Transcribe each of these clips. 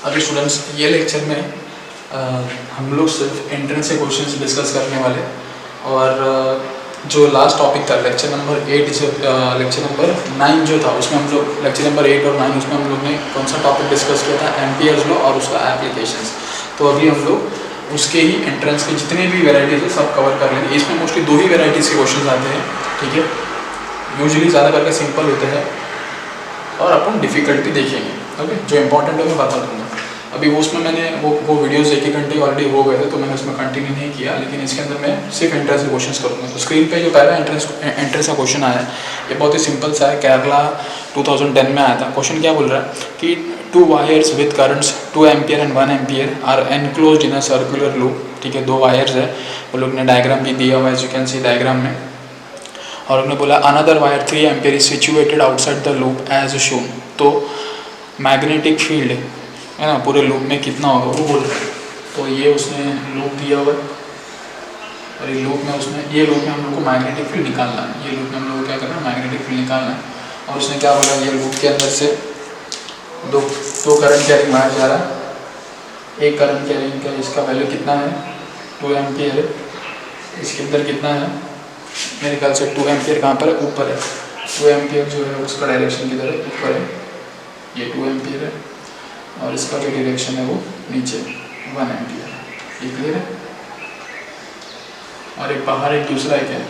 अभी स्टूडेंट्स ये लेक्चर में हम लोग सिर्फ एंट्रेंस के क्वेश्चंस डिस्कस करने वाले, और जो लास्ट टॉपिक था लेक्चर नंबर 8 जो लेक्चर नंबर 9 जो था उसमें हम लोग लेक्चर नंबर 8 और 9 उसमें हम लोग ने कौन सा टॉपिक डिस्कस किया था, एम्पियर्स लॉ और उसका एप्लीकेशंस। तो अभी हम लोग उसके ही एंट्रेंस के जितने भी वेराइटीज़ है सब कवर कर लेंगे। इसमें मोस्टली दो ही वेराइटीज़ के क्वेश्चन आते हैं, ठीक है। यूजुअली ज़्यादा करके सिंपल होते हैं और अपन डिफ़िकल्टी देखेंगे, ओके। जो इंपॉर्टेंट है मैं बता दूँगा। अभी वो उसमें मैंने वो वीडियोस 1 घंटे ऑलरेडी हो गए थे, तो मैंने उसमें कंटिन्यू नहीं किया, लेकिन इसके अंदर मैं सिर्फ एंट्रेंस के क्वेश्चंस करूँगा। तो स्क्रीन पे जो पहला एंट्रेंस का क्वेश्चन आया है ये बहुत ही सिंपल सा है, केरला 2010 में आया था। क्वेश्चन क्या बोल रहा है कि 2 wires with currents 2 ampere and 1 ampere are enclosed in a circular loop, ठीक है। 2 वायर्स है, वो लोग ने डायग्राम भी दिया हुआ है, as you can see diagram में। और उन्होंने बोला another wire 3 ampere is situated outside the loop as shown. तो मैग्नेटिक फील्ड है ना पूरे लूप में कितना होगा वो बोल रहे हैं। तो ये उसने लूप दिया हुआ है और ये लूप में हम लोग को मैग्नेटिक फील्ड निकालना है। ये लूप में हम लोग को क्या करना है, मैग्नेटिक फील्ड निकालना है। और उसने क्या बोला, ये लूप के अंदर से दो करंट कैरिंग बाहर जा रहा है। एक करंट कैरिंग का इसका वैल्यू कितना है 2 एम्पियर है। इसके अंदर कितना है, मेरे ख्याल से 2 एम्पियर कहाँ पर है, ऊपर है। 2 एम्पियर जो है उसका डायरेक्शन किधर है, ऊपर है। ये 2 एम्पियर है और इसका जो डायरेक्शन है वो नीचे 1 एम्पियर है। ये क्लियर है। और एक बाहर एक दूसरा एक है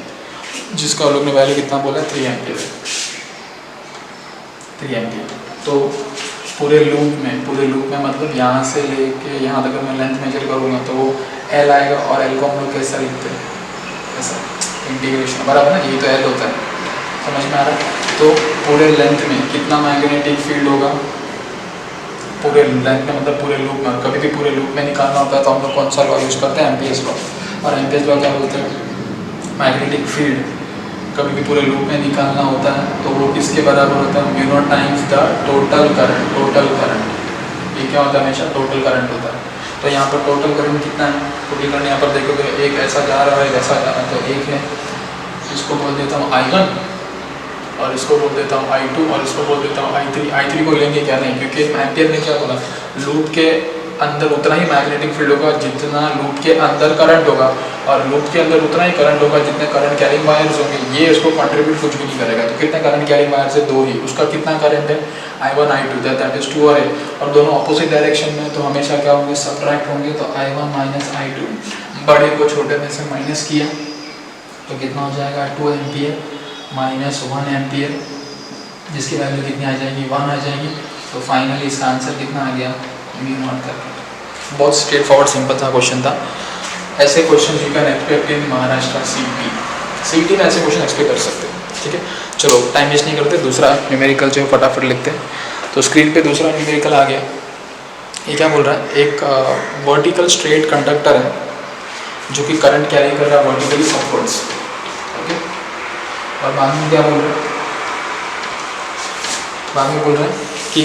जिसका लोग ने वैल्यू कितना बोला है 3 एम्पियर है, 3 एम्पियर। तो पूरे लूप में मतलब यहाँ से लेके यहाँ तक मैं लेंथ मेजर करूँगा तो वो एल आएगा। और एल को हम लोग कैसा लिखते हैं, ऐसा इंटीग्रेशन बराबर ना, ये तो एल होता है, समझ में आ रहा है। तो पूरे लेंथ में कितना मैग्नेटिक फील्ड होगा, पूरे लेंथ में मतलब पूरे लूप में। कभी भी पूरे लूप में निकालना होता है तो हम लोग कौन सा लॉ यूज़ करते हैं, एम्पियर्स लॉ। और एम्पियर्स लॉ क्या बोलते हैं, मैग्नेटिक फील्ड कभी भी पूरे लूप में निकालना होता है तो वो किसके बराबर होता है, mu naught times the total current. ये क्या होता है, हमेशा टोटल करंट होता है। तो यहाँ पर टोटल करंट कितना है, टोटल करंट यहाँ पर देखोगे एक ऐसा जा रहा है, एक ऐसा जा रहा है। तो एक है, इसको बोल देता हूँ I1 और इसको बोल देता हूँ I2 और इसको बोल देता हूँ I3 को लेंगे क्या नहीं, क्योंकि एम्पियर ने क्या बोला, लूप के अंदर उतना ही मैग्नेटिक फील्ड होगा जितना लूप के अंदर करंट होगा, और लूप के अंदर उतना ही करंट होगा जितने करंट कैरिंग वायर्स होंगे। ये इसको कंट्रीब्यूट कुछ भी नहीं करेगा। तो कितने करंट कैरिंग वायर्स है, 2 ही। उसका कितना करंट है I1 I2, दैट इज 2 और 8, और दोनों ऑपोजिट डायरेक्शन में। तो हमेशा क्या होंगे, सब्ट्रैक्ट होंगे। तो I1 माइनस I2, बड़े को छोटे में से माइनस किया तो कितना हो जाएगा 2 एम्पियर माइनस 1 एम्पियर, जिसकी वैल्यू कितनी आ जाएगी 1 आ जाएगी। तो फाइनली इसका आंसर कितना आ गया, म्यू नॉट करके। बहुत स्ट्रेट फॉरवर्ड सिंपल सा क्वेश्चन था। ऐसे question you can expect in Maharashtra CET में ऐसे क्वेश्चन एक्सपेक्ट कर सकते हैं, ठीक है। चलो टाइम वेस्ट नहीं करते, दूसरा न्यूमेरिकल जो है फटाफट लिखते हैं। तो स्क्रीन पे दूसरा न्यूमेरिकल आ गया। ये क्या बोल रहा है, एक वर्टिकल स्ट्रेट कंडक्टर है जो कि करंट कैरी कर रहा है वर्टिकली अपवर्ड्स, ओके। और बाद में क्या बोल रहे हैं, कि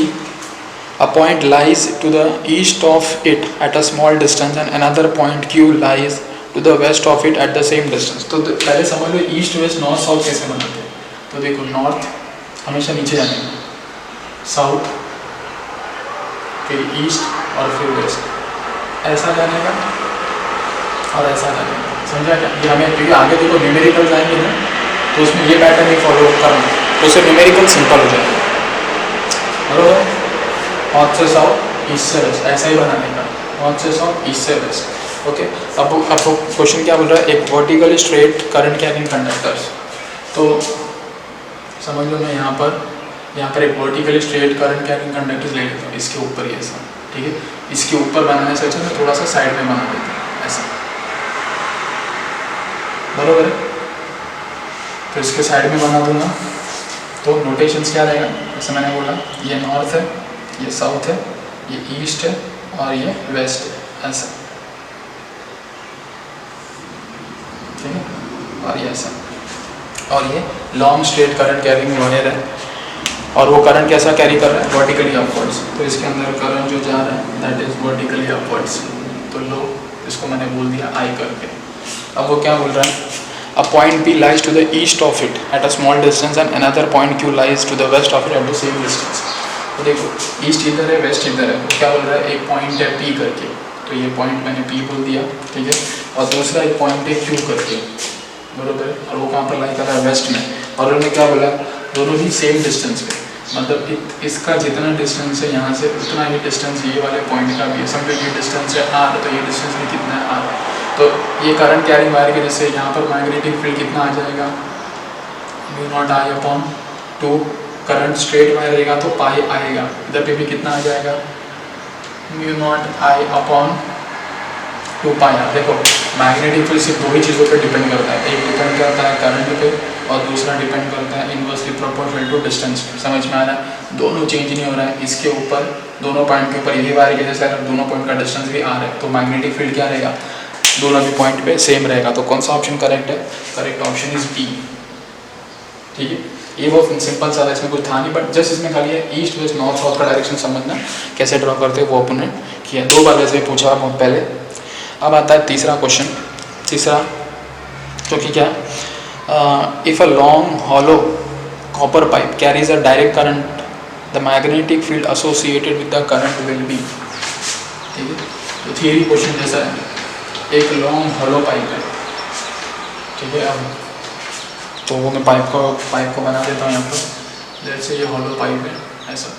a point lies to the east of it at a small distance and another point Q lies to the west of it at the same distance। तो पहले समझ लो ईस्ट वेस्ट नॉर्थ साउथ कैसे बनाते हैं। तो देखो नॉर्थ हमेशा नीचे जाने का, साउथ फिर ईस्ट और फिर वेस्ट, ऐसा जाने का और ऐसा जाने का, समझा क्या। ये हमें क्योंकि आगे देखो न्यूमेरिकल जाएंगे ना तो उसमें ये पैटर्न ही फॉलो करना, तो उससे न्यूमेरिकल सिंपल हो जाएगा, बराबर। नॉर्थ से साउथ, ईस्ट से वेस्ट, ऐसा ही बनाने का, नॉर्थ से साउथ, ईस्ट से वेस्ट, ओके। अब क्वेश्चन क्या बोल रहा है, एक vertically straight current carrying conductors. तो समझ लो मैं यहाँ पर एक vertically straight current carrying conductors ले लेता हूँ, इसके ऊपर ही ऐसा, ठीक है। इसके ऊपर बनाने से अच्छा मैं थोड़ा सा साइड में बना देता हूँ, ऐसा, बराबर है। तो इसके साइड में बना दूंगा तो नोटेशंस क्या रहेगा, जैसे मैंने बोला ये नॉर्थ है, ये साउथ है, ये ईस्ट है और ये वेस्ट है, ऐसा, ठीक है। और ये ऐसा, और ये long straight current carrying wire है और वो करंट कैसा कैरी कर रहा है, वर्टिकली अपवर्ड्स। तो इसके अंदर करंट जो जा रहा है दैट इज वर्टिकली अपवर्ड्स। तो लो इसको मैंने बोल दिया I करके। अब वो क्या बोल रहा है, a point P lies to the east of it at a small distance and another point Q lies to the west of it at the same distance। तो देखो ईस्ट इधर है, वेस्ट इधर है, तो क्या बोल रहा है, एक पॉइंट है पी करके, तो ये पॉइंट मैंने पी बोल दिया, ठीक है। और दूसरा एक पॉइंट है क्यू करके, बरोबर है, और वो कहाँ पर लाई कर रहा है, वेस्ट में। और उन्होंने क्या बोला, दोनों ही सेम डिस्टेंस पे, मतलब इसका जितना डिस्टेंस है यहाँ से उतना ही डिस्टेंस ये वाले पॉइंट का भी है। समझो ये डिस्टेंस है आर, तो ये डिस्टेंस भी कितना है आर। तो ये करंट कैरिंग वायर की वजह से यहाँ पर मैग्नेटिक फील्ड कितना आ जाएगा, mu not I upon 2। Current straight wire रहेगा तो पाई आएगा, इधर पे भी कितना आ जाएगा, mu not I upon 2 pi R. देखो मैग्नेटिक फील्ड सिर्फ दो ही चीज़ों पे डिपेंड करता है, एक डिपेंड करता है करंट पे और दूसरा डिपेंड करता है इनवर्सली प्रोपोर्शनल टू डिस्टेंस। समझ में आ रहा है, दोनों चेंज नहीं हो रहा है, इसके ऊपर दोनों पॉइंट के ऊपर यही वायर के जैसे दोनों पॉइंट का डिस्टेंस भी आ रहा है, तो मैग्नेटिक फील्ड क्या रहेगा, दोनों भी पॉइंट पे सेम रहेगा। तो कौन सा ऑप्शन करेक्ट है, करेक्ट ऑप्शन इज बी, ठीक है। ये बहुत सिंपल सा था, इसमें कुछ था नहीं, बट जस्ट इसमें खाली है ईस्ट वेस्ट नॉर्थ साउथ का डायरेक्शन समझना, कैसे ड्रॉ करते हैं वो अपन ने किया। 2 बार वैसे पूछा बहुत पहले। अब आता है तीसरा क्वेश्चन, तीसरा जो कि क्या, if a long hollow copper pipe carries a direct current the magnetic field associated with the current will be, ठीक है। तो थियरी क्वेश्चन जैसा है, एक लॉन्ग हॉलो पाइप है, ठीक है। अब तो वो मैं पाइप को बना देता हूँ यहाँ पर, जैसे ये हॉलो पाइप है ऐसा,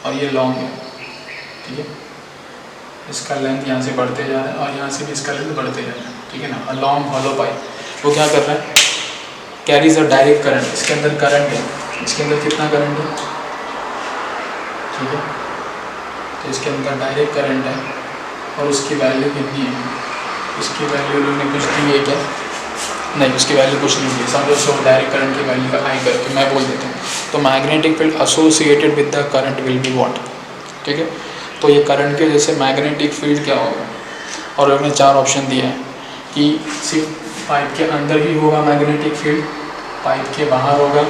और ये लॉन्ग है, ठीक है। इसका लेंथ यहाँ से बढ़ते जा रहा है और यहाँ से भी इसका लेंथ बढ़ते जा रहा है, ठीक है ना। लॉन्ग हॉलो पाइप वो क्या कर रहा है, कैरीज अ डायरेक्ट करंट, इसके अंदर करंट है, इसके अंदर कितना करंट है, ठीक है। तो इसके अंदर डायरेक्ट करंट है और उसकी वैल्यू कितनी है, उसकी वैल्यू लोगों ने कुछ दी है क्या, नहीं, उसकी वैल्यू कुछ नहीं दी। समझो सो डायरेक्ट करंट की वैल्यू का आई करके मैं बोल देता हूँ, तो magnetic field associated with the current will be what, ठीक है। तो ये करंट के जैसे मैग्नेटिक फील्ड क्या होगा, और लोगों ने 4 ऑप्शन दिया है कि सिर्फ पाइप के अंदर ही होगा मैग्नेटिक फील्ड, पाइप के बाहर होगा,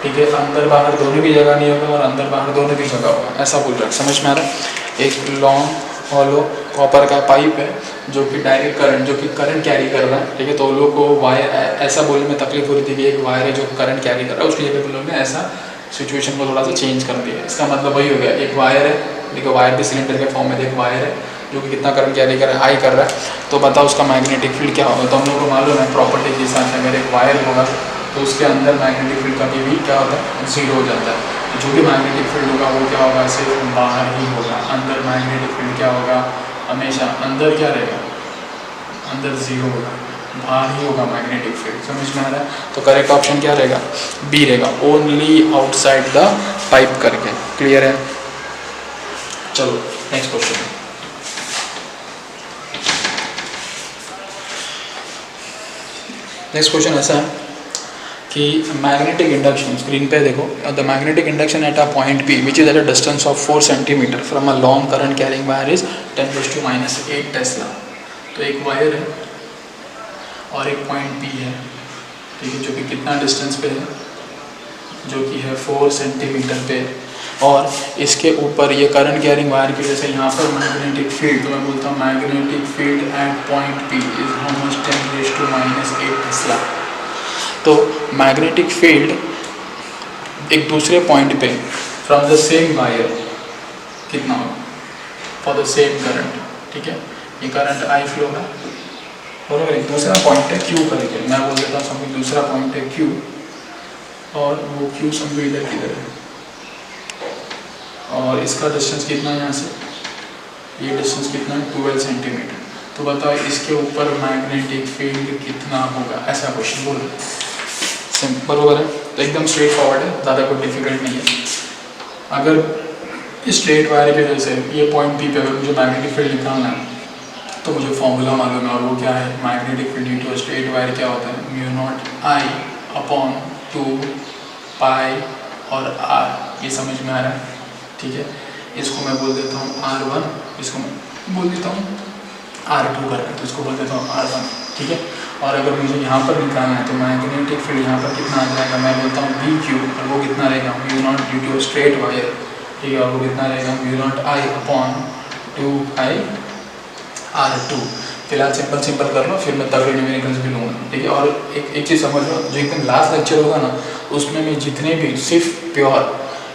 ठीक है, अंदर बाहर दोनों की जगह नहीं होगा और अंदर बाहर दोनों की जगह होगा, ऐसा बोल रहा है। समझ में आ रहा है, एक लॉन्ग हॉलो कॉपर का पाइप है जो कि डायरेक्ट करंट, जो कि करंट कैरी कर रहा है, ठीक है। तो लोगों को वायर ऐसा बोलने में तकलीफ हो रही थी कि एक वायर है जो करंट कैरी कर रहा है, उसकी जगह लोगों ने ऐसा सिचुएशन को थोड़ा सा चेंज कर दिया। इसका मतलब वही हो गया, एक वायर है, देखो वायर भी सिलेंडर के फॉर्म में, एक वायर है जो कि कितना करंट कैरी कर रहा है, आई कर रहा है, तो बताओ उसका मैग्नेटिक फील्ड क्या होगा। तो हम लोग को मालूम है प्रॉपर्टी के हिसाब से, अगर एक वायर होगा तो उसके अंदर मैग्नेटिक फील्ड कभी भी क्या होता है, 0 हो जाता है। तो जो भी मैग्नेटिक फील्ड होगा वो क्या होगा, सिर्फ बाहर ही होगा, अंदर मैग्नेटिक फील्ड क्या होगा, हमेशा अंदर क्या रहेगा, अंदर 0 होगा, बाहर ही होगा मैग्नेटिक फील्ड। समझ में आ रहा है, तो करेक्ट ऑप्शन क्या रहेगा, बी रहेगा, ओनली आउटसाइड द पाइप करके। क्लियर है, चलो नेक्स्ट क्वेश्चन। नेक्स्ट क्वेश्चन ऐसा है कि मैग्नेटिक इंडक्शन, स्क्रीन पे देखो, the magnetic induction at a point P which is at a distance of 4 centimetre from a long current carrying wire is 10⁻⁸ Tesla. तो एक वायर है और एक पॉइंट P है, ठीक है, जो कि कितना डिस्टेंस पे है, जो कि है 4 सेंटीमीटर पे, और इसके ऊपर ये करंट कैरिंग वायर की वजह से यहाँ पर मैग्नेटिक फील्ड, तो मैं बोलता हूँ magnetic field eight point P is how much 10⁻⁸ Tesla. तो मैग्नेटिक फील्ड एक दूसरे पॉइंट पे फ्रॉम द सेम वायर कितना होगा, फॉर द सेम करंट, ठीक है। ये करंट आई फ्लो है, बराबर, एक दूसरा पॉइंट है Q करके, मैं बोल देता हूँ समझो दूसरा पॉइंट है Q, और वो Q समझो इधर किधर है, और इसका डिस्टेंस कितना है यहाँ से, ये डिस्टेंस कितना है 12 सेंटीमीटर। तो बताओ इसके ऊपर मैग्नेटिक फील्ड कितना होगा, ऐसा क्वेश्चन बोल रहे हैं। सिंपल बरोबर है, तो एकदम स्ट्रेट फॉरवर्ड है, ज़्यादा कोई डिफिकल्ट नहीं है। अगर स्ट्रेट वायर की वजह से ये पॉइंट P पे अगर मुझे मैग्नेटिक फील्ड निकालना है तो मुझे फॉर्मूला मालूम है, और वो क्या है, magnetic field due to straight wire क्या होता है, mu not I upon 2 pi और R। ये समझ में आ रहा है, ठीक है। इसको मैं बोल देता हूँ R1, इसको मैं बोल देता हूँ R2 करके, तो इसको बोल देता हूँ R1, ठीक है। और अगर मुझे यहाँ पर निकालना है तो मैग्नेटिक फील्ड यहाँ पर कितना आ जाएगा, मैं बोलता हूँ BQ, और वो कितना रहेगा, mu nought due to straight wire, ठीक है, और वो कितना रहेगा, mu not I upon 2 pi R2। फिलहाल सिंपल कर लो, फिर मैं तगड़े न्यूमेरिकल्स भी लूँगा, ठीक है। और एक चीज़ समझ लो, जो एकदम लास्ट लेक्चर होगा ना, उसमें मैं जितने भी सिर्फ प्योर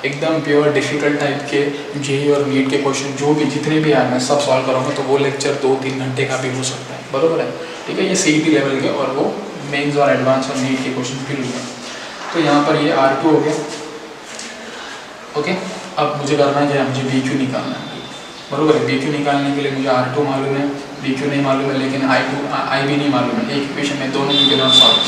एकदम प्योर डिफिकल्ट टाइप के जेई और नीट के क्वेश्चन जो भी जितने भी आए मैं सब सॉल्व करूँगा, तो वो लेक्चर 2-3 घंटे का भी हो सकता है, बरोबर है, ठीक है। ये CET लेवल के और वो मेंस और एडवांस और नीट के क्वेश्चन भी लूँगा। तो यहाँ पर ये R2 हो गया, ओके। अब मुझे करना है क्या, मुझे BQ निकालना है, बरोबर है। BQ निकालने के लिए मुझे R2 मालूम है, BQ नहीं मालूम है, लेकिन I भी नहीं मालूम है। एक इक्वेशन में दोनों के नाम सॉल्व,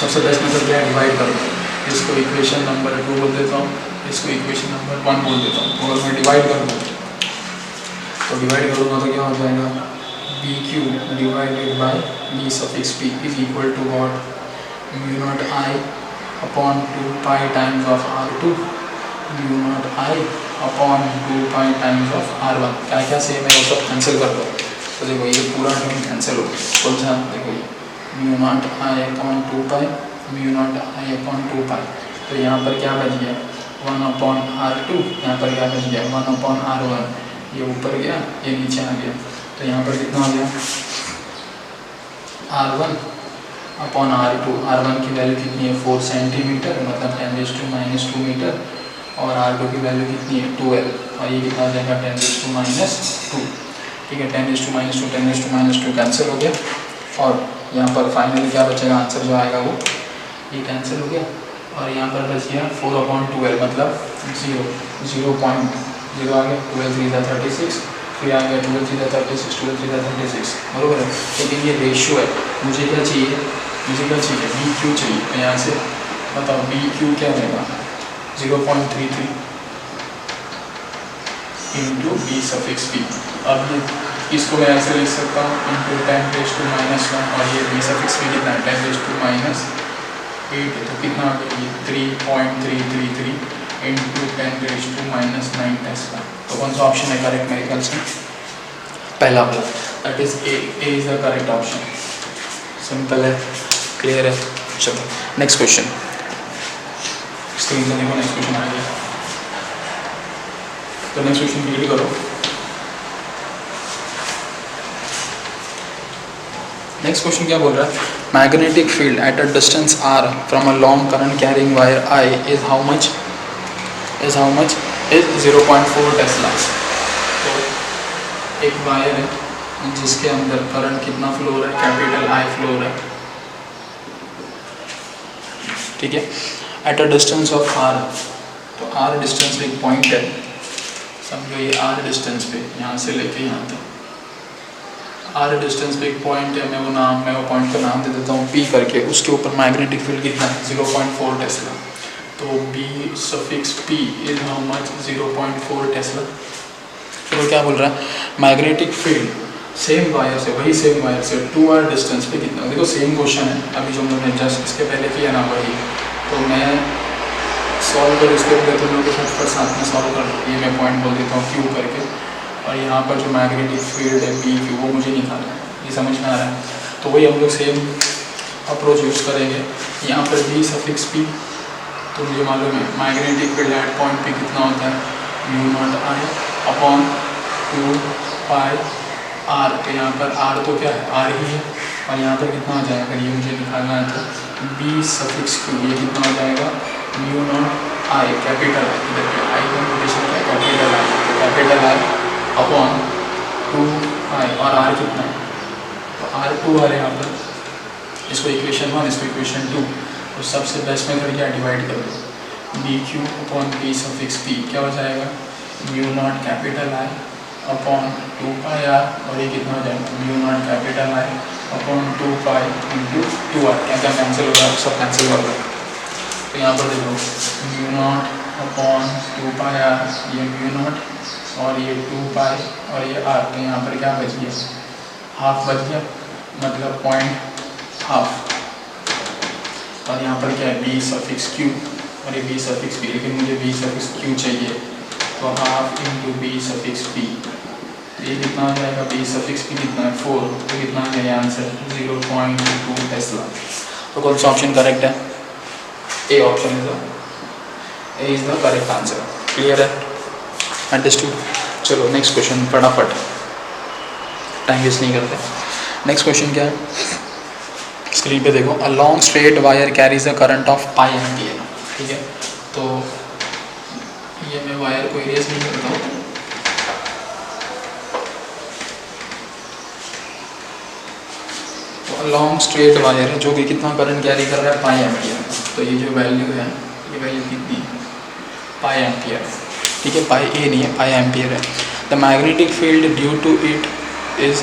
सबसे बेस्ट मेथड क्या है, डिवाइड कर दो। इसको इक्वेशन नंबर 2 बोल देता हूँ, इसको इक्वेशन नंबर 1 बोल देता हूँ। अगर मैं डिवाइड कर दूँ तो डिवाइड करूँगा तो क्या हो जाएगा, BQ divided by B suffix P is equal to what, mu nought I upon 2 pi times of R2 mu nought I upon 2 pi times of R1। क्या क्या सेम है वो सब कैंसिल कर दो, तो देखो ये पूरा टर्म कैंसिल हो गया। कौन सा, देखो ये mu nought I upon 2 pi mu nought I upon 2 पाई, तो यहाँ पर क्या बच गया 1 अपॉन R2, यहाँ पर क्या बच गया 1 अपॉन R1, ये ऊपर गया ये नीचे आ गया, तो यहाँ पर कितना आ गया R1 अपॉन R2। R1 की वैल्यू कितनी है 4 सेंटीमीटर, मतलब 10⁻⁻² मीटर, और R2 की वैल्यू कितनी है 12, और ये कितना आ जाएगा 10⁻², ठीक है। 10⁻², 10⁻² कैंसिल हो गया, और यहाँ पर फाइनली क्या बचेगा, आंसर जो आएगा वो ये कैंसिल हो गया, और यहाँ पर बच गया 4/12, मतलब 0.0 आ गया। 12 3 जा 36, फिर आ गया 12 3 जा 36, 12 3 जा 36, बरोबर है। लेकिन ये रेशियो है, मुझे क्या चाहिए, मुझे क्या चाहिए BQ चाहिए। तो यहाँ से बताओ BQ क्या रहेगा 0.33 इंटू B सफिक्स P। अब ये इसको मैं ऐसे लिख सकता हूँ इंटू 10⁻⁻1, और ये B सफिक्स P कितना है 10⁻⁸, तो कितना आ गया ये 3.333 इंटू 10⁻⁹ टेस्ला। तो कौन सा ऑप्शन है करेक्ट मेरे ख्याल से, पहला वाला, that is a is the correct option. Simple है, क्लियर है। चलो नेक्स्ट क्वेश्चन, स्क्रीन पर देखो, नेक्स्ट क्वेश्चन आ गया, तो नेक्स्ट क्वेश्चन रीड करो। नेक्स्ट क्वेश्चन क्या बोल रहा है, magnetic field at a distance r from a long current carrying wire I is how much, is 0.4 Tesla. तो एक वायर है जिसके अंदर करंट कितना फ्लो हो रहा है, कैपिटल I फ्लो हो रहा है, ठीक है, at a distance of r। तो r डिस्टेंस पे एक पॉइंट है, समझो ये r डिस्टेंस पे यहाँ से लेके यहाँ तक r डिस्टेंस पे एक पॉइंट है, मैं वो पॉइंट का नाम दे देता हूँ P करके। उसके ऊपर मैग्नेटिक फील्ड कितना है 0.4 टेस्ला। तो B suffix P is how much 0.4 Tesla. फिर वो क्या बोल रहा है, मैग्नेटिक फील्ड सेम वायर से, वही सेम वायर से 2r डिस्टेंस पे कितना। देखो सेम क्वेश्चन है अभी जो हमने जस्ट इसके पहले किया ना वही, तो मैं सॉल्व कर इसके पहले तुम लोग के साथ में सॉल्व कर, ये मैं पॉइंट बोल देता हूँ Q करके, और यहाँ पर जो मैग्नेटिक फील्ड है BQ वो मुझे निकालना है, ये समझ में आ रहा है। तो वही हम लोग सेम अप्रोच यूज़ करेंगे। यहाँ पर B सफिक्स P, तो मुझे मालूम है magnetic field eight point P कितना होता है mu nought I upon 2 pi R। तो यहाँ पर R तो क्या है R ही है, और यहाँ पर कितना हो जाएगा, अगर ये मुझे निकालना है तो B सफिक्स Q, ये कितना हो जाएगा mu nought I capital I, इधर पे I का नोटेशन क्या है कैपिटल I, तो कैपिटल I अपॉन 2 पाई, और R कितना है तो R2 आ रहा है यहाँ पर, इसको इक्वेशन 1 इसको इक्वेशन 2। तो सबसे बेस्ट मेथड क्या डिवाइड कर दो, BQ upon B suffix P क्या हो जाएगा mu naught capital I upon 2 pi R, और ये कितना हो जाएगा mu naught capital I upon 2 pi into 2R। क्या क्या कैंसिल होगा, सब कैंसिल होगा। तो यहाँ पर देखो म्यू नॉट अपॉन 2 पाई R, ये म्यू नॉट और ये 2 पाई और ये R। तो यहाँ पर क्या बच गया हाफ बच गया, मतलब पॉइंट हाफ, और यहाँ पर क्या है B सफिक्स Q और ये B सफिक्स P, लेकिन मुझे B सफिक्स Q चाहिए, तो half into B suffix P। ये कितना आ जाएगा B सफिक्स P कितना है 4, तो कितना आ गया आंसर 0.2 टेस्ला। तो कौन सा ऑप्शन करेक्ट है, A option is the correct answer. Clear है, अंडरस्टूड। चलो नेक्स्ट क्वेश्चन फटाफट, टाइम वेस्ट नहीं करते। नेक्स्ट क्वेश्चन क्या है, स्क्रीन पे देखो, अ long straight wire carries a current of pi ampere. ठीक है, तो ये मैं वायर को इरेज नहीं करता हूँ। तो लॉन्ग स्ट्रेट वायर है जो कि कितना करंट कैरी कर रहा है, पाई एम्पियर। तो ये जो वैल्यू है, ये वैल्यू कितनी है, पाई एम्पियर। ठीक है, पाई ए नहीं है, पाई एम्पियर है। The magnetic field due to it is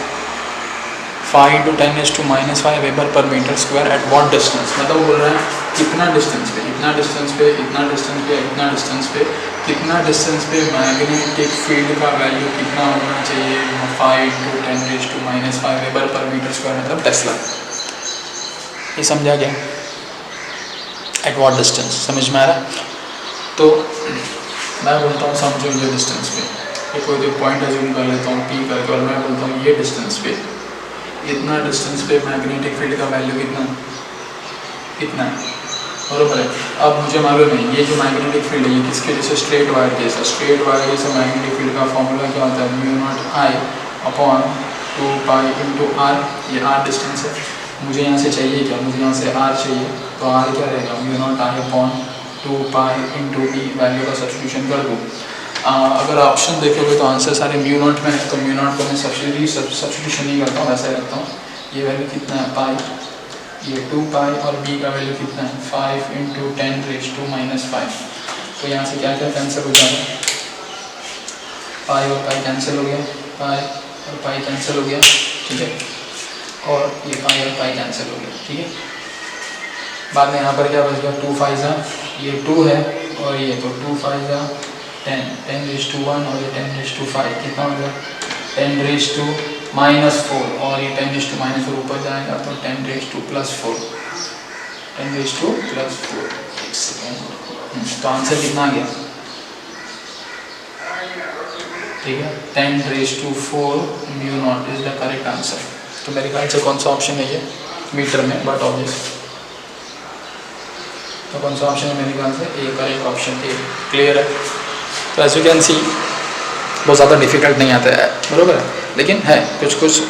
5 × 10⁻⁻5 weber per metre square at what distance. मतलब वो बोल रहा है कितना डिस्टेंस पे, इतना डिस्टेंस पे, इतना डिस्टेंस पे, इतना डिस्टेंस पे, कितना डिस्टेंस पे मैग्नेटिक फील्ड का वैल्यू कितना होना चाहिए, 5 × 10⁻⁵ वेबर पर मीटर स्क्वायर, मतलब टेस्ला। ये समझा गया, एट वॉट डिस्टेंस, समझ में आ रहा। तो मैं बोलता हूँ समझो ये डिस्टेंस पे, ये कोई पॉइंट अज्यूम कर लेता हूँ पी करके, और मैं बोलता हूँ ये डिस्टेंस पे, इतना डिस्टेंस पे मैग्नेटिक फील्ड का वैल्यू कितना है, बरोबर है। अब मुझे मालूम है ये जो मैग्नेटिक फील्ड है ये किसके जैसे, स्ट्रेट वायर जैसा। स्ट्रेट वायर जैसे मैग्नेटिक फील्ड का फॉर्मूला क्या होता है, μ0I/2π×r। ये r डिस्टेंस है, मुझे यहाँ से चाहिए क्या, मुझे यहाँ से r चाहिए, तो r क्या रहेगा, μ0I/2π×e। वैल्यू का सब्स्टिट्यूशन कर दूँ। अगर ऑप्शन देखोगे तो आंसर सारे μ0 में है, तो μ0 को मैं सब्स्टिट्यूशन नहीं करता हूँ, वैसा ही रखता हूँ। ये वैल्यू कितना है, पाई, ये 2π, और b का वैल्यू कितना है, 5 × 10⁻⁵। तो यहाँ से क्या क्या कैंसिल हो जाएगा, पाई और पाई कैंसिल हो गया, पाई और पाई कैंसिल हो गया, ठीक है, और ये पाई और पाई कैंसिल हो गया, ठीक है। बाद में यहाँ पर क्या बच गया, 2 5 ये 2 है, और ये तो 2 5 10, 10⁻1 और ये 10⁻5, कितना हो गया, 10⁻⁻4, और ये 10⁻4 ऊपर जाएगा तो 10⁻+4, 10⁻+4। एक सेकेंड, तो आंसर कितना आ गया, ठीक है, 10⁻4 μ0 इज द करेक्ट आंसर। तो मेरे ख्याल से कौन सा ऑप्शन है ये, मीटर में, बट ऑब्वियस, तो कौन सा ऑप्शन है, मेरे ख्याल से A correct option A. Clear है। तो एज यू कैन सी बहुत ज़्यादा डिफिकल्ट नहीं आता है, बरोबर है, लेकिन है कुछ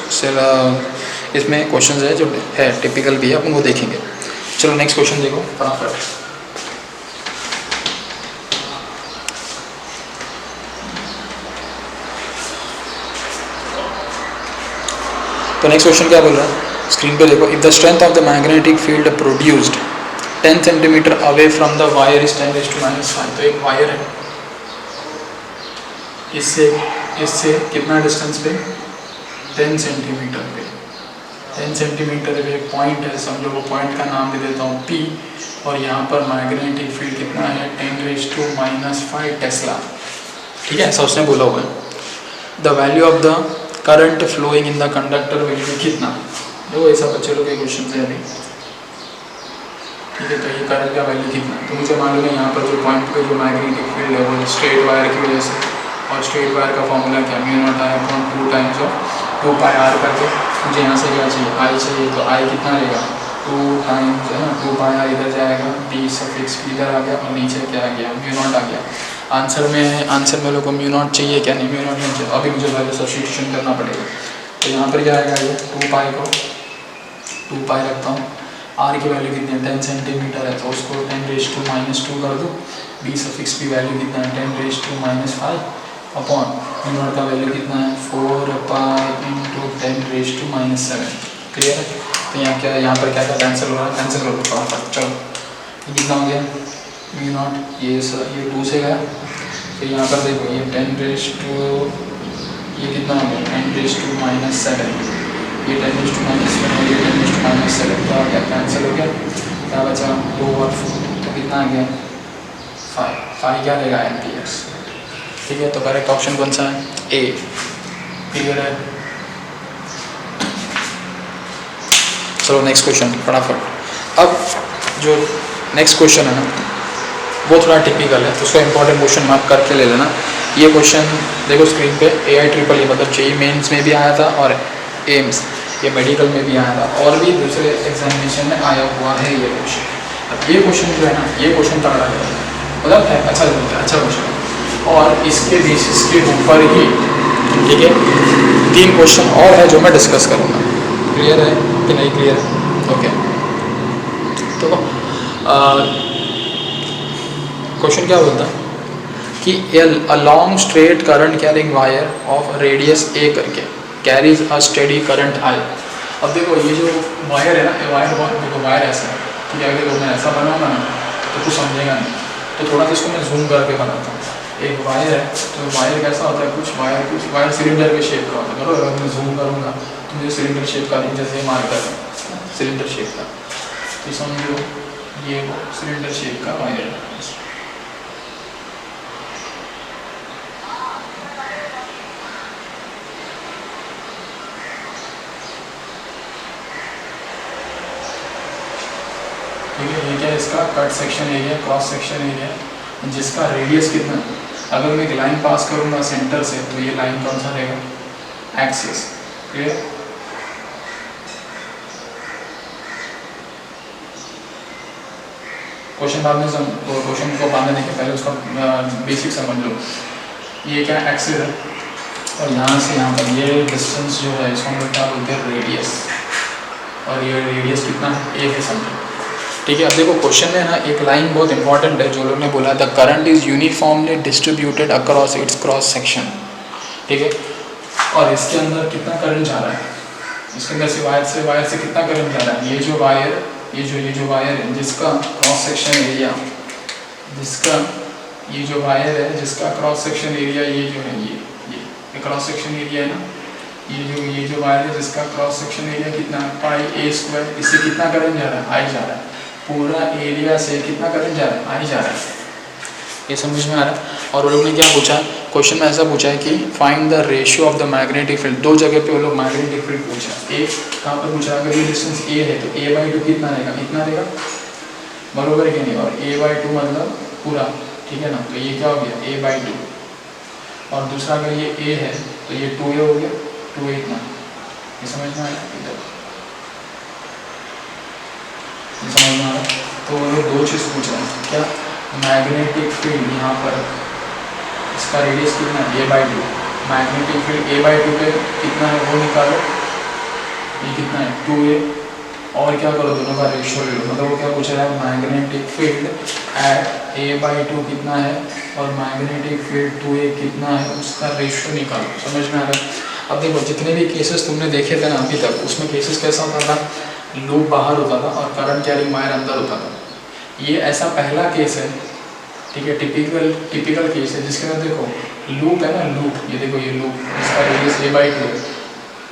इसमें क्वेश्चंस है जो है टिपिकल भी है, अपन वो देखेंगे। चलो नेक्स्ट क्वेश्चन देखो फटाफट। तो नेक्स्ट क्वेश्चन क्या बोल रहा है, स्क्रीन पे देखो। If the strength of the magnetic field produced 10 centimetre away from the wire is 10⁻⁻5। तो एक वायर है, इससे कितना डिस्टेंस पे, 10 सेंटीमीटर पे, 10 सेंटीमीटर पे एक पॉइंट है, समझो वो पॉइंट का नाम दे देता हूँ P, और यहाँ पर मैग्नेटिक फील्ड कितना है, 10⁻⁵ टेस्ला, ठीक है, ऐसा उसने बोला हुआ है। The value of the current flowing in the conductor will be कितना, देखो ऐसा बच्चे लोग के क्वेश्चन है अभी, ठीक है। तो ये करंट का वैल्यू कितना, तो मुझे मालूम है यहाँ पर जो पॉइंट पे जो मैग्नेटिक फील्ड है वो स्ट्रेट वायर की वजह से, और स्ट्रेट वायर का फॉर्मूला क्या, μ0I/2 टाइम्स ऑफ 2πr करके। मुझे यहाँ से क्या चाहिए, I चाहिए, तो I कितना रहेगा, 2 टाइम्स है ना, 2πr इधर जाएगा, b सफिक्स इधर आ गया, और नीचे क्या आ गया, μ0 आ गया। आंसर में लोग को μ0 चाहिए क्या, नहीं μ0 नहीं चाहिए, अभी मुझे वैल्यू सब्स्टिट्यूशन करना पड़ेगा। तो यहाँ पर क्या आएगा, ये 2π को 2π रखता हूँ, r की वैल्यू कितनी है, 10 सेंटीमीटर है, तो उसको 10⁻² कर दो, b सफिक्स की वैल्यू कितना है, 10⁻⁵, अपॉन μ0 का वैल्यू कितना है, 4π × 10⁻⁷। क्लियर है। तो यहाँ पर क्या कैंसिल हो रहा है, कैंसिल कर दो फटाफट। चलो ये कितना हो गया, μ0, ये 2 से गया, तो यहाँ पर देखो ये 10⁻, ये कितना हो गया, 10⁻⁷, ये 10⁻⁻7 और ये 10⁻⁷, तो आ गया, कैंसिल हो गया, क्या बचा, 2 और 4, तो कितना आ गया, 5 क्या देगा, एम्पियर्स, ठीक है। तो करेक्ट ऑप्शन कौन सा है, ए। क्लियर है। चलो नेक्स्ट क्वेश्चन फटाफट। अब जो नेक्स्ट क्वेश्चन है ना वो थोड़ा टिपिकल है, तो उसको इंपॉर्टेंट क्वेश्चन मार्क करके ले लेना। ये क्वेश्चन देखो स्क्रीन पे, AI-EEE मतलब JEE मेंस में भी आया था, और एम्स ये मेडिकल में भी आया था, और भी दूसरे एग्जामिनेशन में आया हुआ है ये क्वेश्चन। अब ये क्वेश्चन जो है ना, ये क्वेश्चन तगड़ा है, मतलब है अच्छा क्वेश्चन, और इसके बेसिस के ऊपर ही, ठीक है, 3 क्वेश्चन और है जो मैं डिस्कस करूँगा। क्लियर है कि नहीं क्लियर है, ओके। तो क्वेश्चन क्या बोलता है कि a long straight current carrying wire of radius a करके carries a steady current I. अब देखो ये जो वायर है ना, ये वायर देखो वायर ऐसा है, ठीक है, अगर मैं ऐसा बनाऊंगा ना तो कुछ समझेगा नहीं, तो थोड़ा सा इसको मैं जूम करके बनाता हूँ। एक वायर है, तो वायर कैसा होता है, कुछ वायर सिलेंडर के शेप का होता है। बराबर, अगर मैं जूम करूँगा तो मुझे सिलेंडर शेप का जैसे मार्कर है सिलेंडर शेप का, तो समझो ये वो सिलेंडर शेप का वायर है। ठीक है, ये क्या है, इसका cut section area, cross section area, जिसका रेडियस कितना है। अगर मैं एक लाइन पास करूँगा सेंटर से तो ये लाइन कौन सा रहेगा, एक्सिस। क्लियर? क्वेश्चन बाद में क्वेश्चन को बाद में देखें, पहले उसका बेसिक समझ लो। ये क्या एक्सिस है, और यहाँ से यहाँ पर ये डिस्टेंस जो है इसको हम लोग क्या बोलते हैं, रेडियस, और ये रेडियस कितना है, ए है समझो। ठीक है, अब देखो क्वेश्चन में ना एक लाइन बहुत इंपॉर्टेंट है जो लोग ने बोला, the current is uniformly distributed across its cross section. ठीक है, और इसके अंदर कितना करंट जा रहा है, इसके अंदर से वायर से कितना करंट जा रहा है, ये जो वायर है जिसका क्रॉस सेक्शन एरिया, जिसका क्रॉस सेक्शन एरिया ये जो है ये क्रॉस सेक्शन एरिया है ना, ये जो वायर है जिसका क्रॉस सेक्शन एरिया कितना है, पाई ए स्क्वायर, इससे कितना करंट जा रहा है, आई जा रहा है। पूरा एरिया से कितना करंट जा रहा है, आई जा रहा है। ये समझ में आ रहा है। और वो लोग ने क्या पूछा, क्वेश्चन में ऐसा पूछा है कि find the ratio of the magnetic field. दो जगह पे वो लोग मैग्नेटिक फील्ड पूछा, एक कहाँ पर पूछा, अगर ये डिस्टेंस ए है तो a/2 कितना रहेगा, इतना रहेगा, बरोबर है कि नहीं, और a/2 मतलब पूरा, ठीक है ना, तो ये क्या हो गया a/2, और दूसरा अगर ये a है तो ये 2a हो गया, 2a इतना। ये समझ में आया, इधर समझ में आ रहा है। तो वो लोग दो चीज़ पूछ रहे हैं, क्या, मैग्नेटिक फील्ड यहाँ पर इसका रेडियस कितना है, a/2, मैग्नेटिक फील्ड a/2 पे कितना है वो निकालो, ये कितना है 2a, और क्या करो दोनों का रेशियो ले लो। मतलब वो क्या पूछ रहा है, मैग्नेटिक फील्ड एट a/2 कितना है और मैग्नेटिक फील्ड 2a कितना है, उसका रेशियो निकालो। समझ में आ रहा है। अब देखो जितने भी केसेस तुमने देखे थे ना अभी तक, उसमें केसेस कैसा होता था, लूप बाहर होता था और करंट कैरिंग वायर अंदर होता था। ये ऐसा पहला केस है, ठीक है, टिपिकल केस है जिसके अंदर देखो लूप है ना, लूप, ये देखो ये लूप, इसका रेडियस a/2 है,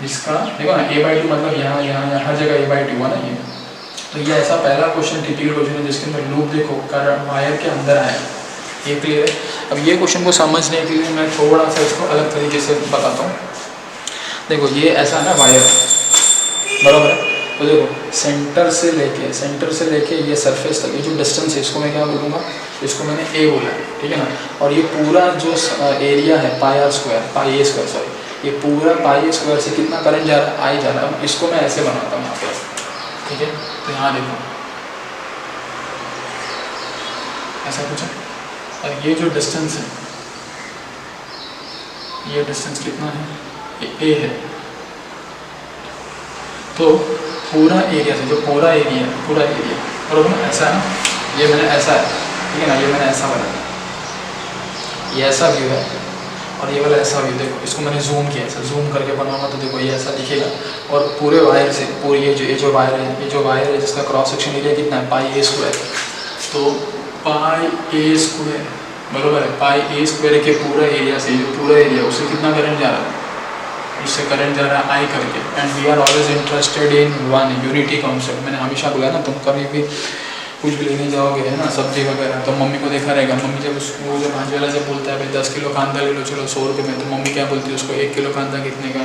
जिसका देखो ना a/2 मतलब यहाँ हर जगह a/2 हुआ ना ये। तो ये ऐसा पहला क्वेश्चन टिपिकल क्वेश्चन है जिसके अंदर लूप देखो करंट वायर के अंदर आया। ये क्लियर है। अब ये क्वेश्चन को समझने के लिए मैं थोड़ा सा इसको अलग तरीके से बताता हूँ। देखो ये ऐसा है ना वायर, बराबर है, तो देखो सेंटर से लेके ये सरफेस तक ये जो डिस्टेंस है इसको मैं क्या बोलूँगा, इसको मैंने ए बोला है, ठीक है ना। और ये पूरा जो एरिया है पाई ए स्क्वायर सॉरी, ये पूरा पाई ए स्क्वायर से कितना करंट जा रहा है, आई जा रहा है। इसको मैं ऐसे बनाता हूँ यहाँ पे, ठीक है। तो यहाँ देखो ऐसा कुछ है, और ये जो डिस्टेंस है, ये डिस्टेंस कितना है, ए है। तो पूरा एरिया से जो पूरा एरिया बराबर ना, ऐसा है ना, ये मैंने ऐसा है, ठीक है ना, ये मैंने ऐसा बनाया, ये ऐसा व्यू है और ये वाला ऐसा व्यू। देखो इसको मैंने जूम किया, ऐसा जूम करके बनाऊंगा तो देखो ये ऐसा दिखेगा। और पूरे वायर से पूरी ये जो वायर है जिसका क्रॉस सेक्शन एरिया कितना है, पाई ए स्क्वायर। तो पाई ए स्क्वायर बराबर है, पाई ए स्क्वायर के पूरा एरिया से, जो पूरा एरिया उससे कितना करंट जा रहा है, उससे करंट जा रहा है आई करके। And we are always interested in one unity concept. मैंने हमेशा बोला ना, तुम कभी भी कुछ भी लेने जाओगे है ना, सब्जी वगैरह, तो मम्मी को देखा रहेगा, मम्मी जब उसको जो भाजी वाला जब बोलता है भाई 10 किलो कांदा ले लो, चलो 100 रुपये में, तो मम्मी क्या बोलती है उसको 1 किलो कांदा कितने का।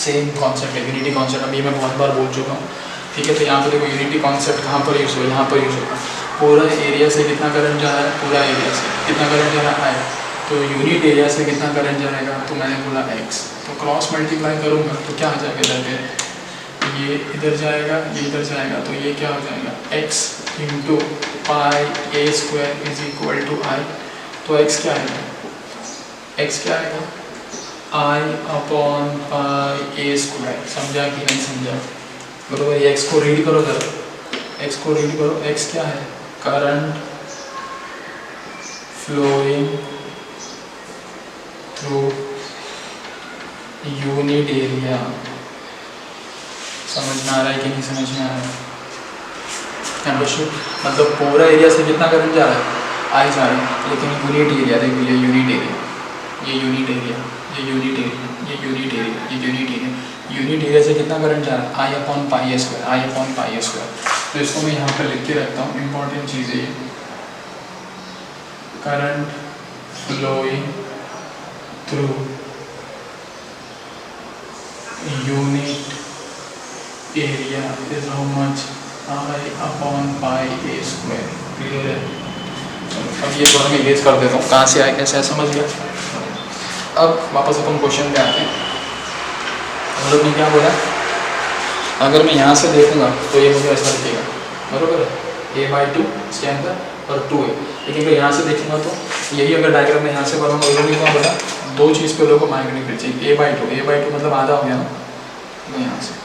सेम कॉन्सेप्ट है, यूनिटी कॉन्सेप्ट। अभी मैं बहुत बार बोल चुका हूँ, ठीक है। तो यहाँ पे देखो यूनिटी कॉन्सेप्ट कहाँ पर यूज़ हो, यहाँ पर यूज़ होगा। पूरा एरिया से कितना करंट जा रहा है, पूरा एरिया से कितना करंट जा रहा है, तो यूनिट एरिया से कितना करंट जाएगा, तो मैंने बोला x। तो क्रॉस मल्टीप्लाई करूँगा तो क्या आ जाएगा, इधर पे ये इधर जाएगा, ये इधर जाएगा, तो ये क्या हो जाएगा, x into pi A square is equal to I. तो x क्या आएगा, x क्या आएगा, आई अपॉन पाई ए स्क्वायर। समझा कि नहीं समझा, बराबर। ये x को रीड करो जरा, x को रीड करो, x क्या है, current flowing through unit area. समझ में आ रहा है कि नहीं समझ में आ रहा है? यहाँ पर मतलब पूरा एरिया से कितना करंट जा रहा है, आई जा रहा है, लेकिन यूनिट एरिया देखो, ये यूनिट एरिया, ये यूनिट एरिया, ये यूनिट एरिया, ये यूनिट एरिया, ये यूनिट एरिया, यूनिट एरिया से कितना करंट जा रहा है, आई अपॉन पाई स्क्वायर, आई अपॉन पाई स्क्वायर। तो इसको मैं यहाँ पर लिख के रखता हूँ, इम्पॉर्टेंट चीज़ है ये, current flowing through unit area is how much, I upon pi A square. Clear है? अब ये थोड़ा मैं इरेज कर देता हूँ, कहाँ से आया कैसे आया समझ गया। अब वापस अपन क्वेश्चन पे आते हैं। हम लोग ने क्या बोला, अगर मैं यहाँ से देखूँगा तो ये मुझे ऐसा दिखेगा, बरोबर है, a/2 इसके अंदर और 2 है। लेकिन अगर यहाँ से देखूँगा तो यही अगर डायग्राम में यहाँ से बनाऊँगा, ये लोग क्या बोला, दो चीज़ पे लोगों को मैग्नेटिक फील्ड चाहिए, a/2 मतलब आधा हो गया ना, तो यहाँ से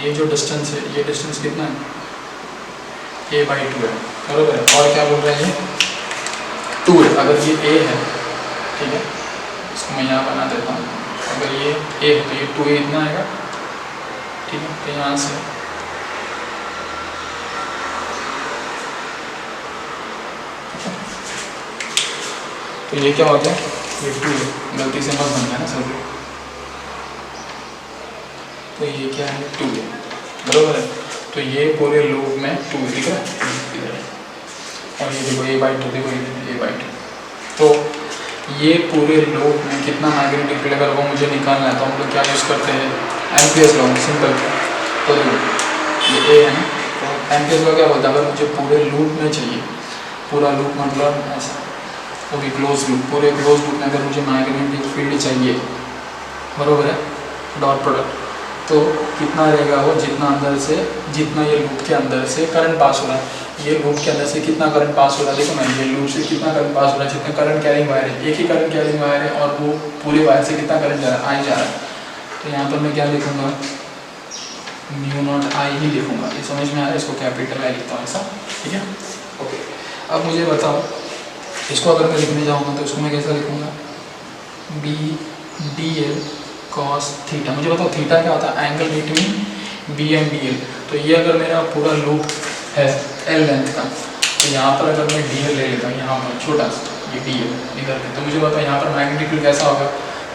ये जो डिस्टेंस है, ये डिस्टेंस कितना है, a/2 है, बरोबर है। और क्या बोल रहे हैं, ये 2 है। अगर ये a है, ठीक है, इसको मैं यहाँ बना देता हूँ, अगर ये a है तो ये 2a इतना आएगा, ठीक है। तो यहाँ से तो ये क्या हो गया, ये 2 है, गलती से मत बन गया ना सर, तो ये क्या है, 2 है, बरोबर है। तो ये पूरे लूप में 2 दिख रहा है, और ये देखो a/2, देखो ये a/2। तो ये पूरे लूप में कितना मैग्नेटिक फील्ड, अगर वो मुझे निकालना है तो हम लोग क्या यूज़ करते हैं, एम्पियर्स लॉ, सिंपल। तो ये a है ना, तो एम्पियर्स लॉ क्या बोलता है, अगर मुझे पूरे लूप में चाहिए, पूरा लूप मतलब ऐसा, वो भी क्लोज लूप, पूरे क्लोज लूप में अगर मुझे मैग्नेटिक फील्ड चाहिए, बरोबर है, डॉट प्रोडक्ट, तो कितना रहेगा वो, जितना अंदर से, जितना ये लूप के अंदर से करंट पास हो रहा है, ये लूप के अंदर से कितना करंट पास हो रहा है, देखो ना, ये लूप से कितना करंट पास हो रहा है, जितना करंट कैरिंग वायर है, एक ही करंट कैरिंग वायर है, और वो पूरे वायर से कितना करंट जा रहा है, आई जा रहा है। तो यहाँ पर मैं क्या लिखूँगा, μ0 I ही लिखूँगा, ये समझ में आ रहा है, इसको कैपिटल I लिखता हूँ ऐसा, ठीक है, ओके। अब मुझे बताओ, इसको अगर मैं लिखने जाऊँगा तो इसको मैं कैसा लिखूँगा, BDL cos थीटा। मुझे बताओ थीटा क्या होता है, angle between B and DL। तो ये अगर मेरा पूरा लूप है L लेंथ का, तो यहाँ पर अगर मैं DL ले लेता हूँ, यहाँ पर छोटा सा ये DL इधर पे, तो मुझे बताओ यहाँ पर मैग्नेटिक फील्ड कैसा होगा,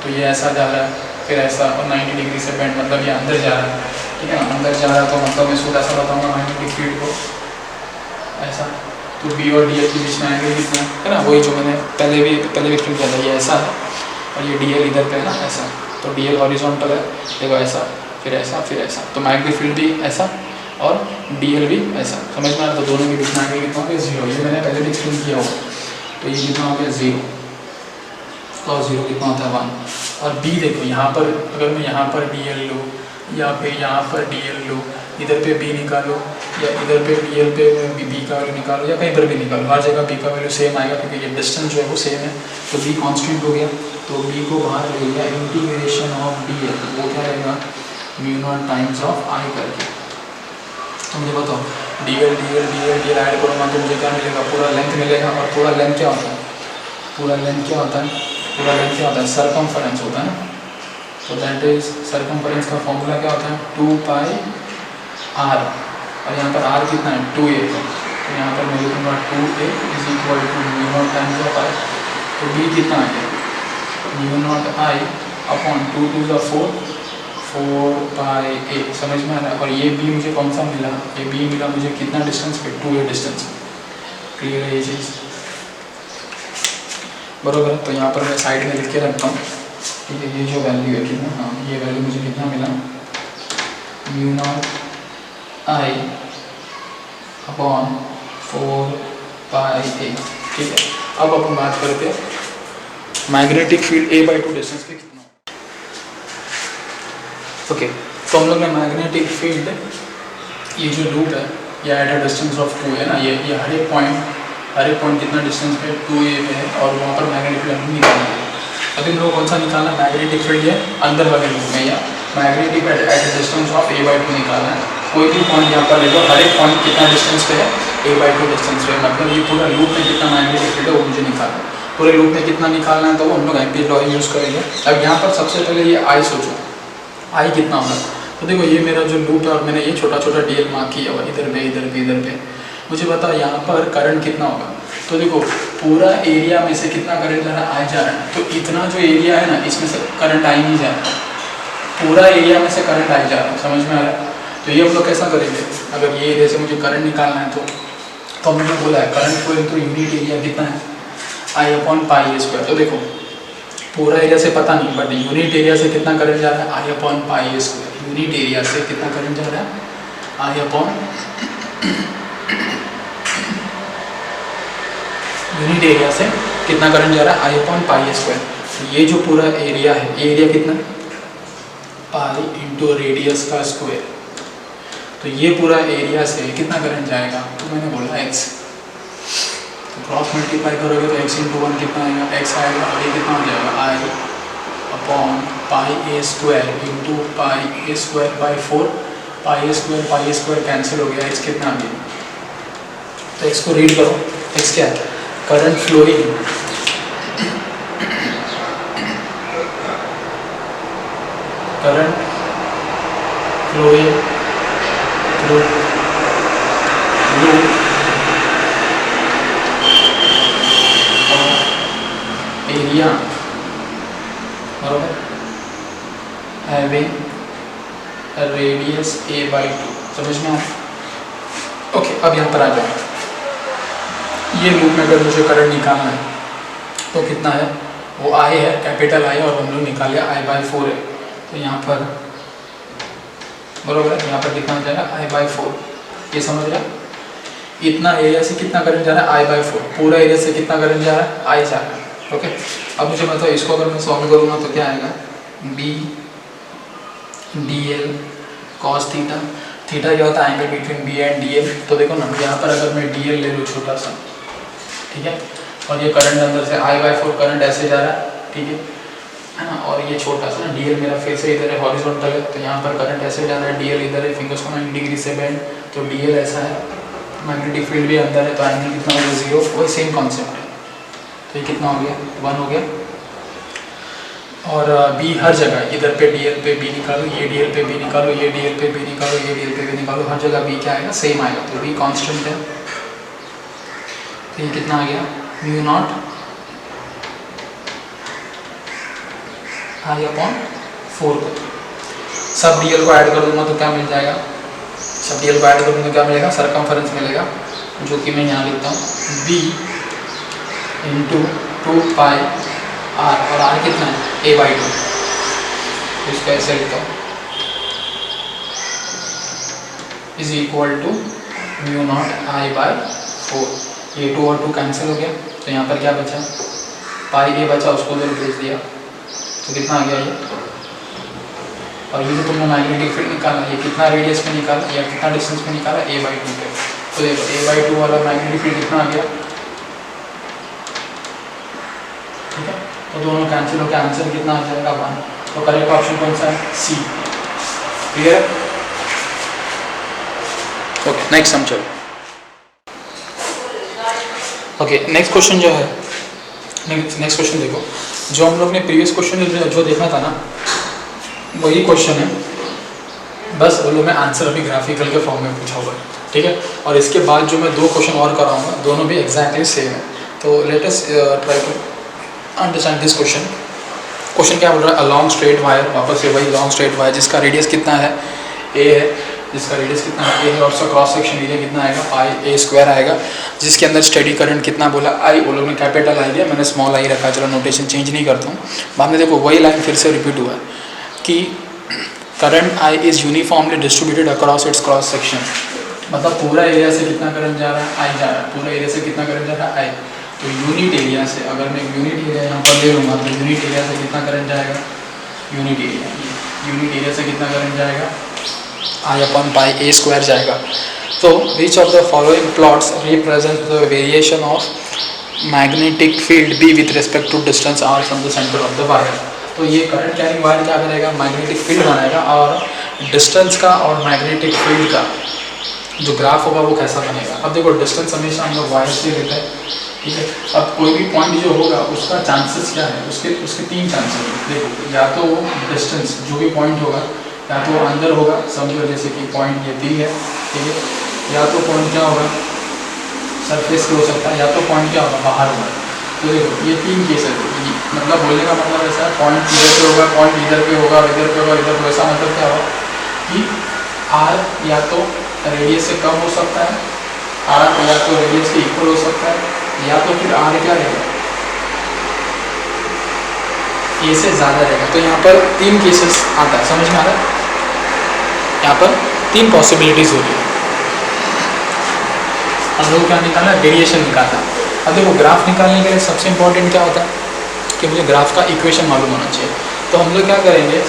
तो ये ऐसा जा रहा है, फिर ऐसा, और 90 डिग्री से बेंड, मतलब ये अंदर जा रहा है, ठीक है ना, अंदर जा रहा है, तो मतलब मैं इसको ऐसा बताऊँगा मैग्नेटिक फील्ड को ऐसा। तो B और DL के बीच में एंगल कितना है ना, वही जो मैंने पहले भी एक्सप्लेन किया था, ये ऐसा है, और ये DL इधर पे है ना ऐसा, तो DL हॉरिजॉन्टल है, देखो ऐसा, फिर ऐसा, फिर ऐसा, तो मैग्नेटिक फील्ड भी ऐसा और DL भी ऐसा, समझ में आ रहा है। तो दोनों के बीच में एंगल कितना हो गया, 0, ये मैंने पहले भी एक्सप्लेन किया होगा। तो ये कितना हो गया, 0, और 0 कितना होता है, 1। और B देखो, यहाँ पर अगर मैं यहाँ पर DL लूँ, या फिर यहाँ पर DL लूँ, इधर पे B निकालो, या इधर पे DL पे B का वैल्यू निकालो, या कहीं पर भी निकालो, हर जगह B का वैल्यू सेम आएगा, क्योंकि ये डिस्टेंस जो है वो सेम है। तो B कांस्टेंट हो गया, तो B को बाहर ले लिया, इंटीग्रेशन ऑफ DL, वो क्या रहेगा, μ0 टाइम्स ऑफ I करके। तो मुझे बताओ DL ऐड करूँगा तो मुझे क्या मिलेगा, पूरा लेंथ मिलेगा। और पूरा लेंथ क्या होता है, पूरा लेंथ क्या होता है, पूरा लेंथ क्या होता है, सरकमफरेंस होता है ना। तो दैट इज सरकमफरेंस का फॉर्मूला क्या होता है, 2πr, और यहाँ पर r कितना है, 2a। तो यहाँ पर मैं लिखूँगा 2a is equal to μ0 times of I। तो B कितना आ गया, μ0 I अपॉन 2 2 4πa, समझ में आ रहा है। और ये B मुझे कौन सा मिला, ये B मिला मुझे कितना डिस्टेंस पे, 2a डिस्टेंस। क्लियर है ये चीज़, बरोबर है। तो यहाँ पर मैं साइड में लिख के रखता हूँ, ठीक है। ये जो वैल्यू है कितना, हाँ ये वैल्यू मुझे कितना मिला, μ0 I अपॉन 4πa, ठीक है। अब अपन बात करते हैं मैग्नेटिक फील्ड a/2 डिस्टेंस पे कितना। ओके, तो हम लोग ने मैग्नेटिक फील्ड, ये जो लूप है ये एट अ डिस्टेंस ऑफ 2 है ना, ये हर एक पॉइंट कितना डिस्टेंस पे, 2a पे है, और वहाँ पर मैग्नेटिक फील्ड निकालना है। अभी हम लोग कौन सा निकालना है, मैग्नेटिक फील्ड है अंदर वाले लूप में, या magnetic at a distance of a/2 निकालना है। कोई भी पॉइंट यहाँ पर ले लो, हर एक पॉइंट कितना डिस्टेंस पे है, a/2 डिस्टेंस पे, मतलब ये पूरा लूप में कितना मैग्नेटिक फील्ड है वो मुझे निकालना है। पूरे लूप में कितना निकालना है, तो वो हम लोग एम्पियर्स लॉ यूज़ करेंगे। अब यहाँ पर सबसे पहले ये आई सोचो, आई कितना होगा। तो देखो ये मेरा जो लूप है और मैंने ये छोटा छोटा डीएल मार्क किया हुआ इधर पे इधर पे इधर पे, मुझे बताओ यहाँ पर करंट कितना होगा। तो देखो पूरा एरिया में से कितना करंट जा रहा है, आई जा रहा है, तो इतना जो एरिया है ना इसमें से करंट आई नहीं जा रहा, पूरा एरिया में से करंट आई जा रहा है, समझ में आ रहा है। तो ये हम लोग कैसा करेंगे, अगर ये एरिया से मुझे करंट निकालना है तो हमने बोला है current flow into unit area कितना है, आई अपॉन पाई ए स्क्वायर। तो देखो पूरा एरिया से पता नहीं, बट यूनिट एरिया से कितना करंट जा रहा है, आई अपॉन पाई ए स्क्वायर। यूनिट एरिया से कितना करंट जा रहा है, आई अपॉन यूनिट एरिया से कितना करंट जा रहा है, आई अपॉन पाई ए स्क्वायर। ये जो पूरा एरिया है, ये एरिया कितना, पाई इंटू रेडियस का स्क्वायर। तो ये पूरा एरिया से कितना करंट जाएगा, तो मैंने बोला x, तो क्रॉस मल्टीप्लाई करोगे तो x इंटू 1 कितना आएगा, x आएगा, और ये कितना हो जाएगा, I upon pi A square into pi A square by 4। Pi A square cancel हो गया, x कितना आ गया, तो x को रीड करो, x क्या है, current flowing through loop area, बरोबर, हैविंग रेडियस a/2, समझ में आया। ओके, अब यहाँ पर आ जाओ, ये लूप में अगर मुझे करंट निकालना है तो कितना है, वो आई है, कैपिटल आई, और हम लोग निकाले I/4 है, तो यहाँ पर बरोबर है, यहाँ पर कितना हो जाएगा, I/4। ये समझ रहा है, इतना एरिया से कितना करंट जा रहा है, I/4, पूरा एरिया से कितना करंट जा रहा है, आई जा रहा है। ओके, अब मुझे बताओ इसको अगर मैं सॉल्व करूँगा तो क्या आएगा, B dl cos theta, theta क्या होता है, angle between B and dl। तो देखो ना, यहाँ पर अगर मैं dl ले लूँ छोटा सा, ठीक है, और ये करंट अंदर से I/4 करंट ऐसे जा रहा है, ठीक है ना, और ये छोटा सा ना dl मेरा फेस है, इधर है हॉरिजॉन्टल है, तो यहाँ पर करंट ऐसे जा रहा है, dl इधर है, फिंगर्स को 90 डिग्री से बेंड, तो dl ऐसा है, मैग्नेटिक फील्ड भी अंदर है, तो एंगल कितना हो गया, 0, वही सेम कॉन्सेप्ट है। तो ये कितना हो गया, 1 हो गया, और b हर जगह, इधर पे dl पे b निकालो, ये dl पे b निकालो, ये dl पे b निकालो, ये dl पे b निकालो, हर जगह b क्या आएगा, सेम आएगा, तो b कांस्टेंट है। तो ये कितना आ गया, म्यू नॉट आई अपॉन 4 को सब dl को ऐड कर दूंगा तो क्या मिल जाएगा, सब dl को ऐड करूँगा तो क्या मिलेगा, सरकमफेरेंस मिलेगा, जो कि मैं यहाँ लिखता हूँ b इंटू 2 पाई r, और r कितना है, a/2, तो इसको ऐसे लिखता हूँ, is equal to mu nought I/4। ये 2 और 2 कैंसिल हो गया, तो यहाँ पर क्या बचा, पाई a बचा, उसको उधर भेज दिया, तो कितना आ गया ये, और ये जो तुमने मैग्नेटिक फील्ड निकाला, ये कितना रेडियस में निकाला या कितना डिस्टेंस में निकाला, a/2 पे, तो देखो a/2 वाला मैग्नेटिक फील्ड कितना आ गया, ठीक है, तो दोनों कैंसिल होकर आंसर कितना आ जाएगा, 1। तो करेक्ट ऑप्शन कौन सा है, सी। क्लियर। ओके, नेक्स्ट हम चलो। ओके, नेक्स्ट क्वेश्चन जो है, नेक्स्ट क्वेश्चन देखो, जो हम लोग ने प्रीवियस क्वेश्चन जो देखा था ना, वही क्वेश्चन है, बस वो लोग में आंसर अभी ग्राफिकल के फॉर्म में पूछा हुआ है, ठीक है, और इसके बाद जो मैं 2 क्वेश्चन और कराऊंगा, दोनों भी एग्जैक्टली सेम है। तो let us try to understand this question. Question क्या बोल रहा है, अ लॉन्ग स्ट्रेट वायर, वापस से वही लॉन्ग स्ट्रेट वायर जिसका रेडियस कितना है, a है, जिसका रेडियस कितना है, a है, और उसका क्रॉस सेक्शन एरिया कितना आएगा, पाई a स्क्वायर आएगा, जिसके अंदर स्टेडी करंट कितना बोला, I, वो लोग ने कैपिटल आई दिया, मैंने स्मॉल आई रखा, चलो नोटेशन चेंज नहीं करता हूँ। बाद में देखो वही लाइन फिर से रिपीट हुआ है कि current I is uniformly distributed across its cross section, मतलब पूरा एरिया से कितना करंट जा रहा है, I जा रहा है, पूरा एरिया से कितना करंट जा रहा है, I। तो यूनिट एरिया से अगर मैं यूनिट एरिया यहाँ पर ले लूँगा तो यूनिट एरिया से कितना करंट जाएगा, यूनिट एरिया से कितना करंट जाएगा, I upon pi a square जाएगा। तो which of the following plots represent the variation of magnetic field B with respect to distance r from the centre of the wire. तो ये current carrying wire क्या करेगा, magnetic field बनाएगा, और distance का और मैग्नेटिक फील्ड का जो ग्राफ होगा वो कैसा बनेगा। अब देखो डिस्टेंस हमेशा हम लोग वायर से लेते हैं, ठीक है। अब कोई भी पॉइंट जो होगा उसका चांसेस क्या है, उसके उसके 3 चांसेस हैं। देखो, या तो वो डिस्टेंस जो भी पॉइंट होगा या तो वो अंदर होगा, समझो जैसे कि पॉइंट ये 3 है, ठीक है, या तो पॉइंट क्या होगा सरफेस पे हो सकता है, या तो पॉइंट क्या होगा बाहर होगा। तो देखो ये 3 केस है, मतलब बोलने का मतलब ऐसा है पॉइंट इधर पे होगा, पॉइंट इधर पे होगा, इधर पे होगा, इधर पे, ऐसा मतलब क्या होगा कि आर या तो रेडियस से कम हो सकता है, आर या तो रेडियस के इक्वल हो सकता है, या तो फिर आर क्या रहेगा ए से ज़्यादा रहेगा। तो यहाँ पर 3 केसेस आता है, समझ में आ रहा है? यहाँ पर 3 पॉसिबिलिटीज़ होती है। हम लोग क्या निकालना है, वेरिएशन निकालना है। अब देखो ग्राफ निकालने के लिए सबसे इंपॉर्टेंट क्या होता है कि मुझे ग्राफ का इक्वेशन मालूम होना चाहिए। तो हम लोग क्या करेंगे,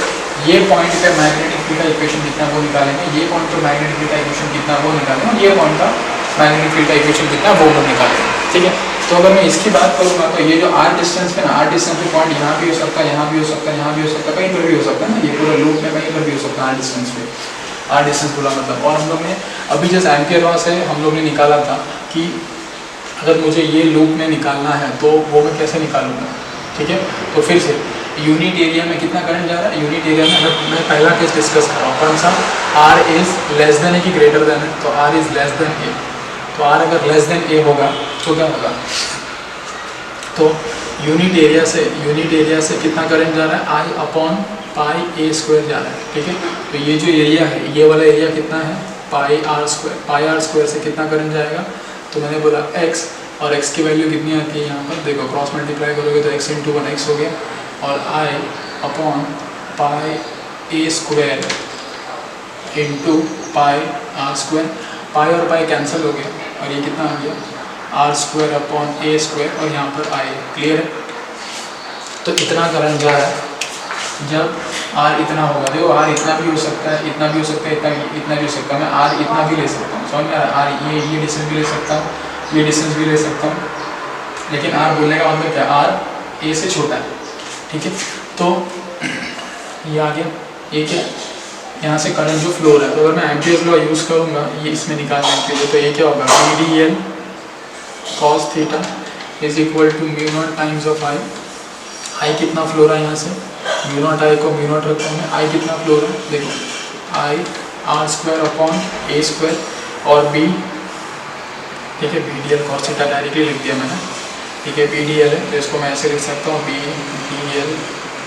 ये पॉइंट पे मैग्नेटिक फील्ड का इक्वेशन कितना वो निकालेंगे, ये पॉइंट पे मैग्नेटिक फील्ड का इक्वेशन कितना वो निकालेंगे, और ये पॉइंट का मैग्नेटिक फील्ड का इक्वेशन कितना वो निकालेंगे, ठीक है। तो अगर मैं इसकी बात करूँगा तो ये जो आर डिस्टेंस पे ना, आर डिस्टेंस पे पॉइंट यहाँ भी हो सकता है, यहाँ भी हो सकता है, यहाँ भी हो सकता है, कहीं पर भी हो सकता है ना, ये पूरा लूप में कहीं पर भी हो सकता है आर डिस्टेंस पे, आर डिस्टेंस पूरा मतलब। और हम लोग ने अभी जैसे एम्पियर लॉ से हम लोग ने निकाला था कि अगर मुझे ये लूप में निकालना है तो वो मैं कैसे निकालूंगा, ठीक है। तो फिर से यूनिट एरिया में कितना करंट जा रहा है, यूनिट एरिया में अगर मैं पहला केस डिस्कस कर रहा हूँ कौन सा, आर इज़ लेस देन ए कि ग्रेटर देन है, तो आर इज़ लेस देन ए। तो आर अगर लेस देन ए होगा तो क्या होगा, तो यूनिट एरिया से कितना करंट जा रहा है, आई अपॉन पाई ए स्क्वायर जा रहा है, ठीक है। तो ये जो एरिया है, ये वाला एरिया कितना है, पाई आर स्क्वायर से कितना करंट जाएगा, तो मैंने बोला x, और x की वैल्यू कितनी आती है यहाँ पर, देखो क्रॉस मल्टीप्लाई करोगे तो x इंटू 1x हो गया, और i upon pi A square into pi r square, pi और पाई कैंसिल हो गया, और ये कितना आ गया R square upon A square, और यहाँ पर i क्लियर है। तो इतना करंट जा रहा है जब r इतना होगा, देखो r इतना भी हो सकता है, इतना भी हो सकता है, इतना भी हो सकता है, मैं r इतना भी ले सकता हूँ, समझ में आ रहा है, r ये डिस्टेंस भी ले सकता हूँ, ये डिस्टेंस भी ले सकता हूँ, लेकिन r बोलने का मतलब क्या, r a से छोटा है, ठीक है। तो ये आ गया, ये क्या, यहाँ से करंट जो फ्लो रहा है, तो अगर मैं एम्पियर लॉ यूज़ करूँगा ये इसमें निकालने के लिए, तो ये क्या होगा, VDL cos theta is equal to mu naught times of I कितना फ्लो रहा है यहाँ से, म्यू नॉट आई को म्यू नॉट रखता हूँ मैं, आई कितना फ्लो रहा है, देखो आई R square upon A square, और बी, ठीक है, BDL cos थीटा डायरेक्टली लिख दिया मैंने, ठीक है, BDL है तो इसको मैं ऐसे लिख सकता हूँ, BDL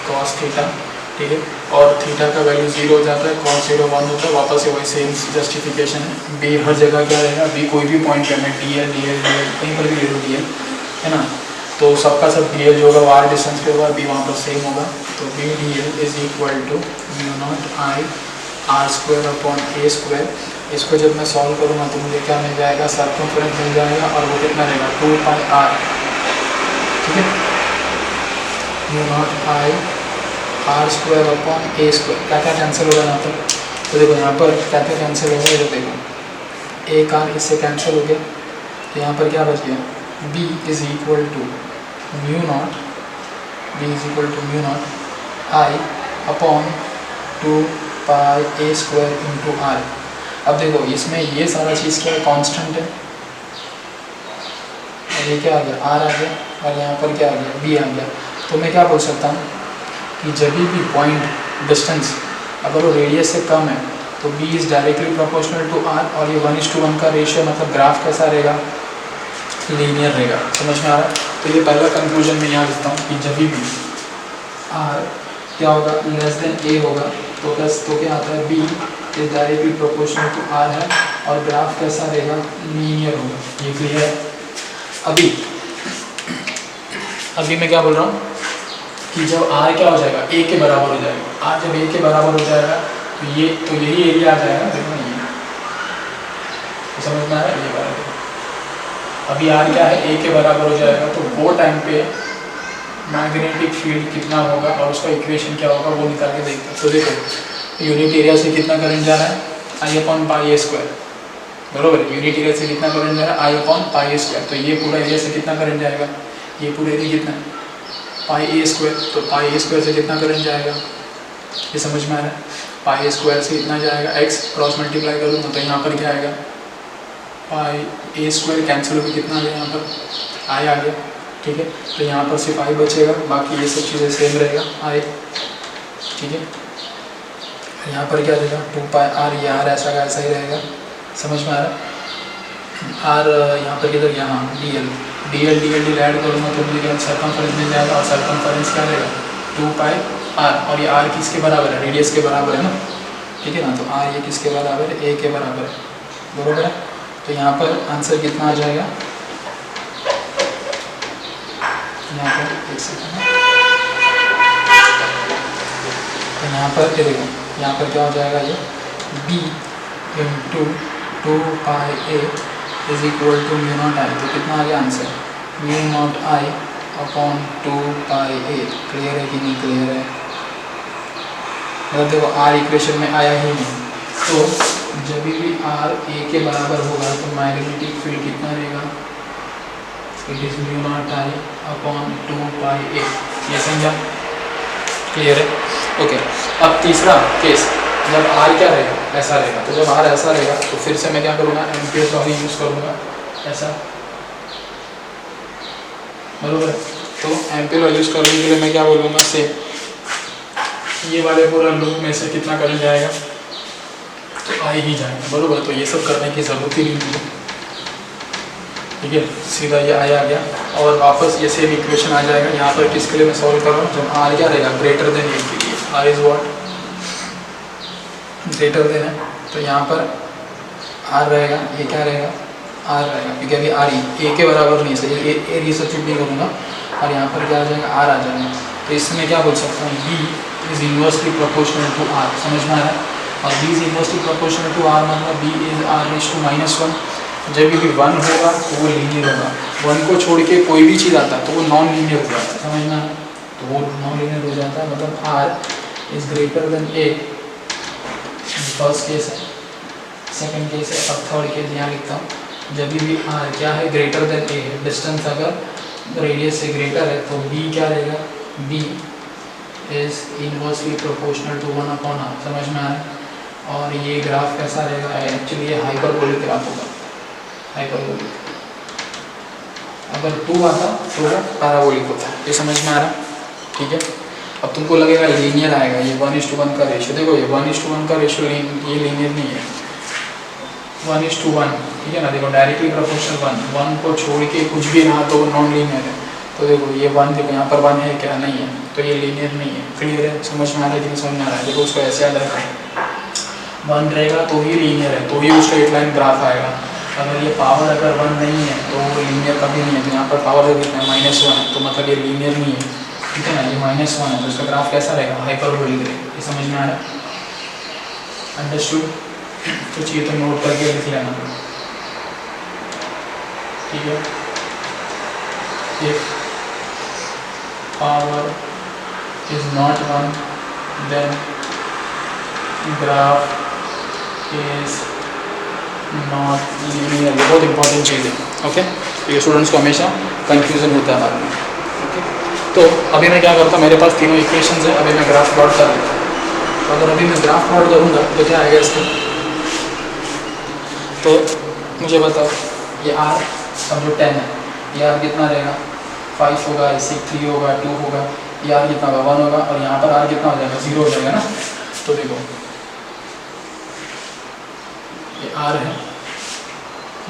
cos थीटा, ठीक है, और थीटा का वैल्यू 0 हो जाता है, cos 0 1 होता है, वापस से वही सेम जस्टिफिकेशन है, B हर जगह क्या रहेगा, B कोई भी पॉइंट करना है, DL कहीं पर भी ले लो DL, है ना, तो सबका सब DL जो होगा वो आर डिस्टेंस पे होगा, B वहाँ पर सेम होगा, तो BDL is equal to mu not I R square upon A square. इसको जब मैं सॉल्व करूँगा तो मुझे क्या मिल जाएगा, सर्कमफ्रेंस मिल जाएगा, और वो कितना रहेगा 2 पाई आर, ठीक है, mu not I R square upon A square. क्या क्या कैंसिल होगा यहाँ पर, तो देखो यहाँ पर क्या क्या कैंसिल होगा, ये देखो एक आर इससे कैंसिल हो गया, तो यहाँ पर क्या बच गया, B is equal to mu not I upon 2 pi A square into R. अब देखो इसमें ये सारा चीज़ क्या है, कांस्टेंट है, और ये क्या आ गया, आर आ गया, और यहाँ पर क्या आ गया, B आ गया। तो मैं क्या बोल सकता हूँ कि जब भी पॉइंट डिस्टेंस अगर वो रेडियस से कम है तो B is directly proportional to R, और ये 1:1 का रेशियो, मतलब ग्राफ कैसा रहेगा, लीनियर रहेगा, समझ में आ रहा है। तो ये पहला कंक्लूजन मैं यहाँ लिखता हूँ कि जब भी R क्या होगा, लेस देन A होगा, तो क्या आता है, B is directly proportional to R है, और ग्राफ कैसा रहेगा, लीनियर होगा, ये क्लियर है। अभी मैं क्या बोल रहा हूँ कि जब R क्या हो जाएगा, A के बराबर हो जाएगा, R जब A के बराबर हो जाएगा तो यही एरिया आ जाएगा, देखो ये तो समझ में आ रहा है, ये बराबर, अभी R क्या है, A के बराबर हो जाएगा, तो वो टाइम पे मैग्नेटिक फील्ड कितना होगा और उसका इक्वेशन क्या होगा वो निकाल के देखते हैं। तो देखो यूनिट एरिया से कितना करंट जा रहा है, आई अपॉन पाई ए स्क्वायर, बरोबर, यूनिट एरिया से कितना करंट जा रहा है, आई अपॉन पाई ए स्क्वायर, तो ये पूरा एरिया से कितना करंट जाएगा, ये पूरा एरिया कितना है, पाई ए स्क्वायर, तो पाई ए स्क्वायर से कितना करंट जाएगा, ये समझ में आ रहा है, पाई ए स्क्वायर से इतना जाएगा, x क्रॉस मल्टीप्लाई करूँगा तो यहाँ पर क्या आएगा, पाई ए स्क्वायर कैंसिल होकर कितना आ गया यहाँ पर आई आ गया, ठीक है। तो यहाँ पर सिर्फ आई बचेगा, बाकी ये सब चीज़ें सेम रहेगा आई, ठीक है। यहाँ पर क्या रहेगा 2 पाई आर, ये आर ऐसा का ऐसा ही रहेगा, समझ में आ रहा है। आर यहाँ पर किधर यहाँ D L D L D L D add करूँगा तो मुझे क्या सर्कमफरेंस मिल जाएगा, और सर्कमफरेंस क्या रहेगा 2 पाई आर, और ये आर किसके बराबर है, रेडियस के बराबर है ना, ठीक है ना। तो आर ये किसके बराबर है, ए के बराबर है, बराबर है। तो यहाँ पर आंसर कितना आ जाएगा, यहाँ पर एक सेकंड, तो यहाँ पर ये देखो, यहाँ पर क्या हो जाएगा, ये b into 2 pi a is equal to mu not I. तो कितना आ गया answer, mu not I upon 2 pi a. Clear है कि नहीं क्लियर है, मतलब देखो आर इक्वेशन में आया ही नहीं, तो जब भी आर ए के बराबर होगा तो मैग्नेटिक फील्ड कितना रहेगा, it is mu naught I upon 2 pi ए। ये समझा, क्लियर है, ओके। अब तीसरा केस, जब आर क्या रहेगा, ऐसा रहेगा। तो जब आर ऐसा रहेगा तो फिर से मैं क्या करूँगा, एम्पियर लॉ यूज़ करूँगा, ऐसा, बराबर। तो एम्पियर लॉ यूज़ करने के लिए मैं क्या बोलूँगा, से ये वाले पूरा लूप में से कितना करंट जाएगा, तो आ ही जाएगा, बराबर। तो ये सब करने की ज़रूरत ही नहीं है, ठीक है, सीधा ये आ गया और वापस ये सेम इक्वेशन आ जाएगा। यहाँ पर किसके लिए मैं सॉल्व कर रहा हूँ, जब आर क्या रहेगा ग्रेटर देन ए के लिए, R is what greater than है, तो यहाँ पर आर रहेगा, ये क्या रहेगा आर रहेगा, क्योंकि अभी आर ए के बराबर नहीं है, ये सब्सिट्यूट नहीं करूँगा, और यहाँ पर क्या आ जाएगा आर आ जाएगा। तो इसमें क्या बोल सकता हूँ, B is inversely proportional to r, समझ में आ रहा है। और B is inversely proportional to r मतलब B is r is to -1। जब भी 1 होगा तो वो लीनियर होगा, 1 को छोड़ के कोई भी चीज़ आता है तो वो नॉन लीनियर हो जाता है, समझ में आ रहा है। तो वो नॉन लीनियर हो जाता है, मतलब R is greater than A, first case है, सेकंड केस है। अब थर्ड केस यहाँ लिखता हूँ, जब भी आर क्या है ग्रेटर देन ए, डिस्टेंस अगर रेडियस से ग्रेटर है तो बी क्या रहेगा, B is inversely proportional to 1 upon R, समझ में आ रहा है। और ये ग्राफ कैसा रहेगा, एक्चुअली ये हाइपरबोलिक ग्राफ होगा, हाइपरबोलिक। अगर 2 आता तो वो पैराबोलिक होता है, ये समझ में आ रहा, ठीक है। अब तुमको लगेगा लीनियर आएगा, ये 1:1 का रेशियो, देखो ये 1:1 का रेशियो ये लीनियर नहीं है, 1:1, ठीक है ना। देखो डायरेक्टली प्रोपोर्शनल 1 को छोड़ के कुछ भी रहा तो वो नॉन लीनियर है। तो देखो ये 1, देखो यहाँ पर 1 है क्या, नहीं है, तो ये लीनियर नहीं है। क्लियर है, समझ में आ रहा है कि नहीं समझ में आ रहा है। देखो उसको ऐसे याद रखना, 1 रहेगा तो ही लीनियर है, तो ही वो स्ट्रेट लाइन ग्राफ आएगा। अगर ये पावर अगर 1 नहीं है तो वो लीनियर कभी नहीं है। तो यहाँ पर पावर कितना है, -1 है, तो मतलब ये लीनियर नहीं है, ठीक है ना। ये -1 है तो इसका ग्राफ कैसा रहेगा, हाइपरबोलिक रहेगा, ये समझ में आ रहा है, अंडरस्टूड। तो चाहिए तो नोट करके लिख लेना, ठीक है। If power is not 1 then graph is not linear. ये बहुत इंपॉर्टेंट चीज़ है, ओके। तो ये स्टूडेंट्स को हमेशा कंफ्यूजन होता है बाद में, ओके। तो अभी मैं क्या करता हूँ, मेरे पास तीनों इक्वेशंस है, अभी मैं ग्राफ प्लॉट कर लेता हूँ। तो अगर अभी मैं ग्राफ प्लॉट करूँगा तो क्या आएगा इसका, तो मुझे बताओ ये आर अब जो 10 है, ये आर कितना रहेगा, 5 होगा, इससे 3 होगा, 2 होगा, ये आर कितना होगा 1 होगा, और यहाँ पर आर कितना हो जाएगा 0 हो जाएगा ना। तो देखो ये आर है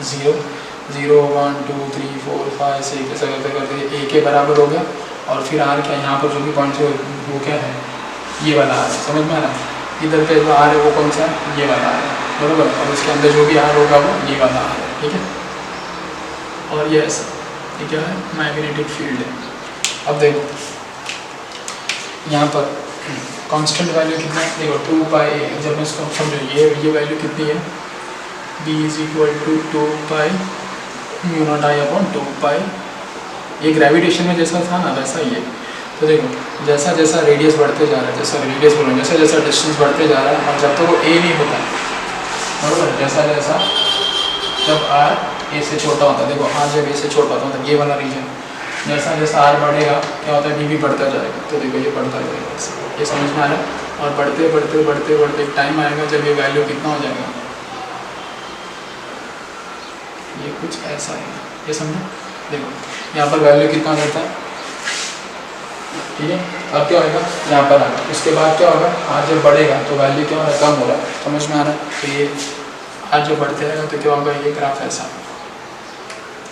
0 0 1 2 3 4 5 6 ऐसा करते करते ए के बराबर हो गया। और फिर आर क्या, यहाँ पर जो भी पॉइंट है वो क्या है, ये वाला आर है, समझ में आ रहा है। इधर पे जो आर है वो कौन सा है, ये वाला आर है, बराबर। और इसके अंदर जो भी आर होगा वो ये वाला आर है, ठीक है। और ये ऐसा, ये क्या है, मैग्नेटिक फील्ड है। अब देखो यहाँ पर कांस्टेंट वैल्यू कितना है, देखो 2 पाई ए। जब मैं इसको समझो ये वैल्यू कितनी है, b is equal to 2 pi mu not I upon 2 pi. ये ग्रेविटेशन में जैसा था ना वैसा ही है। तो देखो जैसा जैसा रेडियस बढ़ते जा रहा है, जैसा रेडियस बोलो, जैसा जैसा डिस्टेंस बढ़ते जा रहा है, और जब तक वो ए नहीं होता है, बराबर, जैसा जैसा जब आर ए से छोटा होता है, देखो आर जब ए से छोटा होता है मतलब ये वाला रीजन, जैसा जैसा आर बढ़ेगा क्या होता है, बी भी बढ़ता जाएगा। तो देखो ये बढ़ता जाएगा, ये समझ में आ रहा है। और बढ़ते बढ़ते बढ़ते बढ़ते एक टाइम आएगा जब ये वैल्यू कितना हो जाएगा, ये कुछ ऐसा है, ये समझो। देखो यहाँ पर वैल्यू कितना रहता है, ठीक है। अब क्या होगा, यहाँ पर आएगा, उसके बाद क्या होगा, आर जब बढ़ेगा तो वैल्यू क्या हो रहा है, कम हो रहा है, समझ में आ रहा है। तो ये आर जब बढ़ते रहेगा तो क्या होगा, ये ग्राफ ऐसा।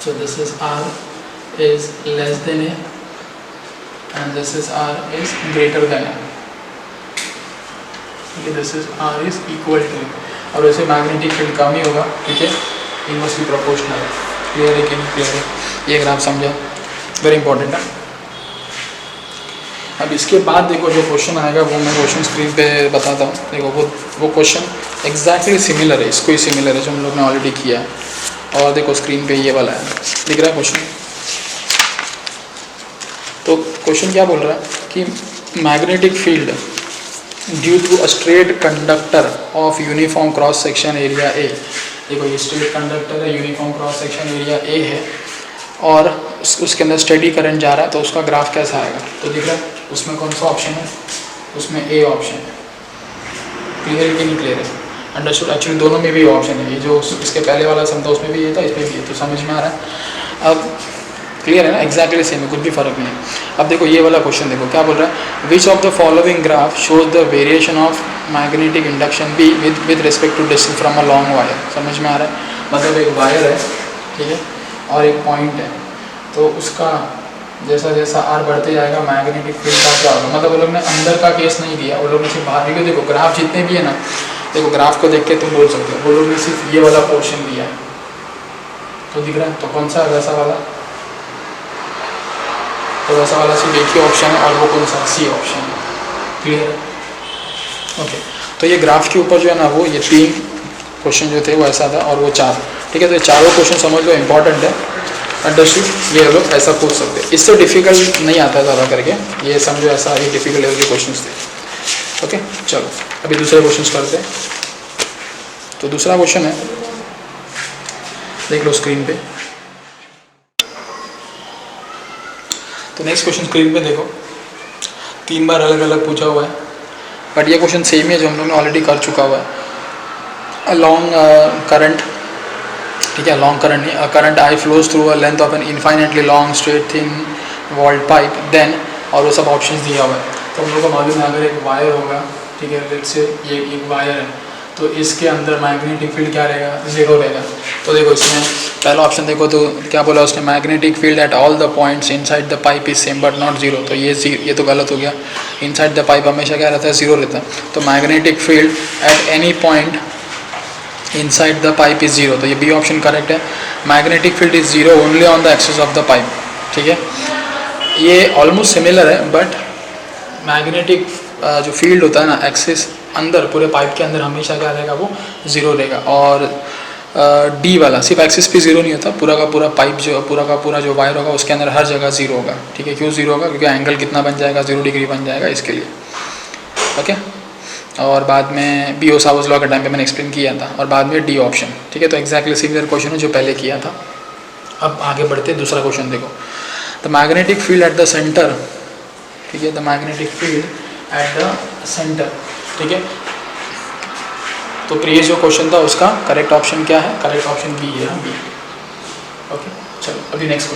So this is r is less than a and this is r is greater than a, ठीक है। This is r is equal to, और वैसे मैग्नेटिक फील्ड कम ही होगा, ठीक है, इनवर्सली प्रोपोर्शनल है। क्लियर है कि नहीं क्लियर है, ये ग्राफ समझा, वेरी इंपॉर्टेंट है। अब इसके बाद देखो जो क्वेश्चन आएगा वो मैं क्वेश्चन स्क्रीन पे बताता हूँ। देखो वो क्वेश्चन एग्जैक्टली सिमिलर है, इसको ही सिमिलर है जो हम लोग ने ऑलरेडी किया है। और देखो स्क्रीन पे ये वाला है, दिख रहा है क्वेश्चन। तो क्वेश्चन क्या बोल रहा है कि magnetic field due to a straight conductor of uniform cross section area A. देखो ये स्ट्रेट कंडक्टर है, uniform cross section area A है, और उसके अंदर स्टेडी करंट जा रहा है, तो उसका ग्राफ कैसा आएगा। तो दिख रहा है उसमें कौन सा ऑप्शन है, उसमें ए ऑप्शन है। क्लियर है कि नहीं क्लियर है, अंडरस्टूड। एक्चुअली दोनों में भी ऑप्शन है, ये जो इसके पहले वाला सम था उसमें भी ये था, इसमें भी ये, तो समझ में आ रहा है। अब क्लियर है ना, एग्जैक्टली सेम है, कुछ भी फर्क नहीं है। अब देखो ये वाला क्वेश्चन देखो क्या बोल रहा है, which of the following graph shows the variation of magnetic induction B with respect to distance from a long wire. समझ में आ रहा है, मतलब एक वायर है, ठीक है, और एक पॉइंट है, तो उसका जैसा जैसा आर बढ़ते जाएगा मैग्नेटिक फील्ड का क्या होगा। मतलब वो लोग ने अंदर का केस नहीं दिया, वो लोग ने सिर्फ बाहर, क्योंकि देखो ग्राफ जितने भी है ना, देखो ग्राफ को देख के तुम बोल सकते हो वो लोग ने सिर्फ ये वाला पोर्शन दिया है, तो दिख रहा है, तो कौन सा है वैसा वाला, तो वैसा वाला सिर्फ एक ही ऑप्शन है, और वो कौन सा, सी ऑप्शन है। क्लियर है, ओके। तो ये ग्राफ के ऊपर जो है ना, वो ये 3 क्वेश्चन जो थे वो ऐसा था, और वो 4, ठीक है। तो ये चारों क्वेश्चन समझ लो इंपॉर्टेंट है, अंडरस्टूड। ये लोग ऐसा पूछ सकते हैं, इससे डिफिकल्ट नहीं आता ज़्यादा करके, ये समझो ऐसा ही डिफिकल्ट लेवल के क्वेश्चन थे, ओके। चलो अभी दूसरे क्वेश्चन करते हैं। तो दूसरा क्वेश्चन है, देख लो स्क्रीन पे। तो नेक्स्ट क्वेश्चन स्क्रीन पे देखो, 3 बार अलग अलग पूछा हुआ है, बट ये क्वेश्चन सेम है जो हम लोग ने ऑलरेडी कर चुका हुआ है। अ लॉन्ग करंट, ठीक है, लॉन्ग करंट नहीं, current I flows through a length of an infinitely long straight thin walled pipe then, और वो सब ऑप्शंस दिया हुआ है। तो हम लोग को मालूम है अगर एक वायर होगा, ठीक है, लेट्स से ये एक वायर है, तो इसके अंदर मैग्नेटिक फील्ड क्या रहेगा, 0 रहेगा। तो देखो इसमें पहला ऑप्शन देखो, तो क्या बोला उसने, magnetic field at all the points inside the pipe is same but not 0। तो ये तो गलत हो गया, इनसाइड द पाइप हमेशा क्या रहता है, 0 रहता है। तो magnetic field at any point inside the pipe is 0, तो ये बी ऑप्शन करेक्ट है। Magnetic field is 0 only on the axis of the pipe, ठीक है। ये ऑलमोस्ट सिमिलर है, बट मैग्नेटिक जो फील्ड होता है ना, एक्सिस अंदर पूरे पाइप के अंदर हमेशा क्या रहेगा, वो 0 रहेगा। और डी वाला सिर्फ एक्सिस पे 0 नहीं होता, पूरा का पूरा पाइप जो पूरा का पूरा जो वायर होगा उसके अंदर हर जगह 0 होगा, ठीक है। क्यों 0 होगा, क्योंकि एंगल कितना बन जाएगा, 0 डिग्री बन जाएगा, इसके लिए, ओके। और बाद में बी ओसावास लॉ के टाइम पे मैंने एक्सप्लेन किया था, और बाद में डी ऑप्शन, ठीक है। तो एक्जैक्टली सिमिलर क्वेश्चन है जो पहले किया था। अब आगे बढ़ते दूसरा क्वेश्चन देखो, the magnetic field at the centre, ठीक है, the magnetic field at the centre, ठीक है। तो प्रीवियस जो क्वेश्चन था उसका करेक्ट ऑप्शन क्या है, करेक्ट ऑप्शन बी है, बी, ओके। चलो अभी नेक्स्ट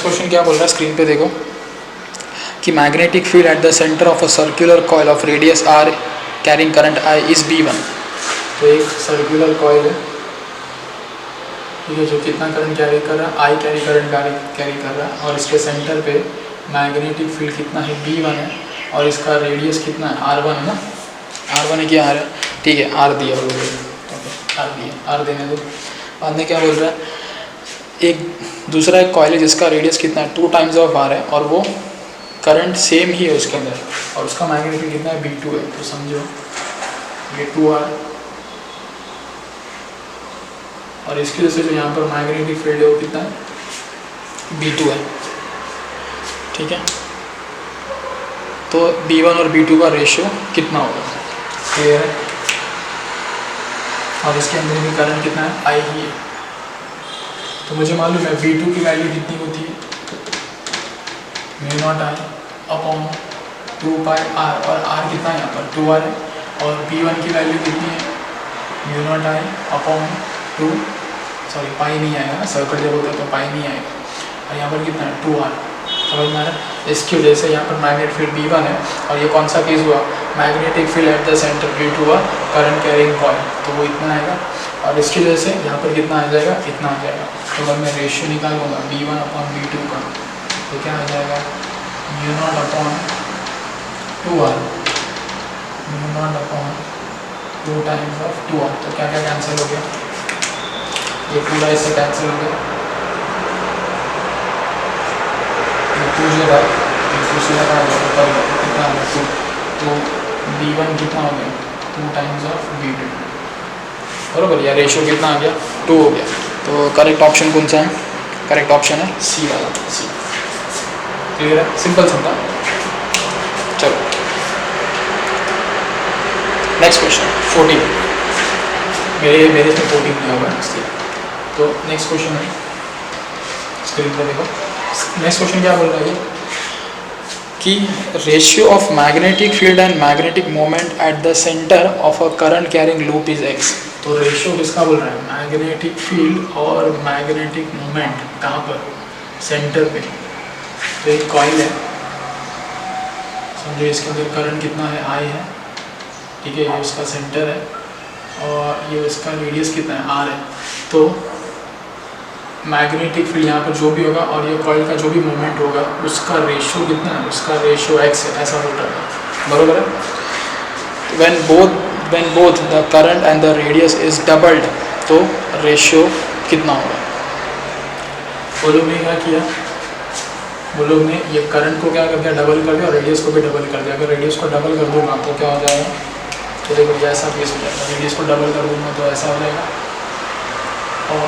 क्वेश्चन क्या बोल रहा है, स्क्रीन पे देखो कि magnetic field at the centre of a circular coil of radius R carrying current I is B1। तो एक सर्कुलर कॉइल है, ठीक है, जो कितना करंट कैरी कर रहा है, आई करंट कैरी कर रहा है, और इसके सेंटर पे मैग्नेटिक फील्ड कितना है, B1 है, और इसका रेडियस कितना है, R1 है ना, R1 है कि R है, ठीक है, R दिया ऑलरेडी, ओके, R दिया, R देने दो। बाद में क्या बोल रहा है, एक दूसरा एक कॉइल है जिसका रेडियस कितना है, 2 टाइम्स ऑफ R है, और वो करंट सेम ही है उसके अंदर, और उसका मैग्नेटिक कितना है, B2 है। तो समझो ये 2R, और इसकी वजह से जो यहाँ पर मैग्नेटिक फील्ड है वो कितना है, B2 है, ठीक है। तो B1 और B2 का रेशियो कितना होगा, क्लियर है। और इसके अंदर भी करंट कितना है, I ही है। तो मुझे मालूम है B2 की वैल्यू कितनी होती है, μ0I अपॉन 2πr, और R कितना है यहाँ पर 2R है, और B1 की वैल्यू कितनी है, μ0I अपॉन 2 सॉरी पाई नहीं आएगा ना, सर्कल जब होता है तो पाई नहीं आएगा। और यहाँ पर कितना है 2r, समझ में आ रहा है। इसकी वजह से यहाँ पर मैग्नेटिक फील्ड B1 है और ये कौन सा केस हुआ, magnetic field at the centre due to a current carrying coil, तो वो इतना आएगा। और इसकी वजह से यहाँ पर कितना आ जाएगा, इतना आ जाएगा। तो अगर मैं रेशियो निकालूंगा B1/B2 का तो क्या आ जाएगा, μ0/2r, μ0/2 टाइम्स ऑफ 2r। तो क्या क्या कैंसिल हो गया, ये पूरा इससे कैंसिल हो गया, टू जो है कितना आ गया 2, तो B1 कितना हो गया 2 टाइम्स ऑफ B2, बरोबर। या रेशियो कितना आ गया 2 हो गया। तो करेक्ट ऑप्शन कौन सा है, करेक्ट ऑप्शन है सी वाला, सी। क्लियर है, सिंपल समझा। चलो नेक्स्ट क्वेश्चन 14, मेरे इसमें 14 दिया हुआ है इसलिए। तो नेक्स्ट क्वेश्चन है, स्क्रीन पर देखो। नेक्स्ट क्वेश्चन क्या बोल रहा है कि ratio of magnetic field and magnetic moment at the centre of a current carrying loop is x। तो रेशियो किसका बोल रहा है, मैग्नेटिक फील्ड और मैग्नेटिक मोमेंट कहाँ पर, सेंटर पे। तो एक कॉइल है, समझो इसके अंदर करंट कितना है I है, ठीक है, ये उसका सेंटर है और ये उसका रेडियस कितना है r है। तो मैग्नेटिक फील्ड यहाँ पर जो भी होगा और ये कॉइल का जो भी मोमेंट होगा उसका रेशियो कितना है, उसका रेशियो x है, ऐसा हो रहा है, बरोबर है। when both the current and the radius is doubled, तो रेशियो कितना होगा। वो लोग ने क्या किया, वो लोग ने ये करंट को क्या कर दिया, डबल कर दिया और रेडियस को भी डबल कर दिया। अगर रेडियस को डबल कर दूंगा तो क्या हो जाएगा, तो देखो ये ऐसा केस हो जाएगा, रेडियस को डबल कर दूंगा तो ऐसा हो जाएगा और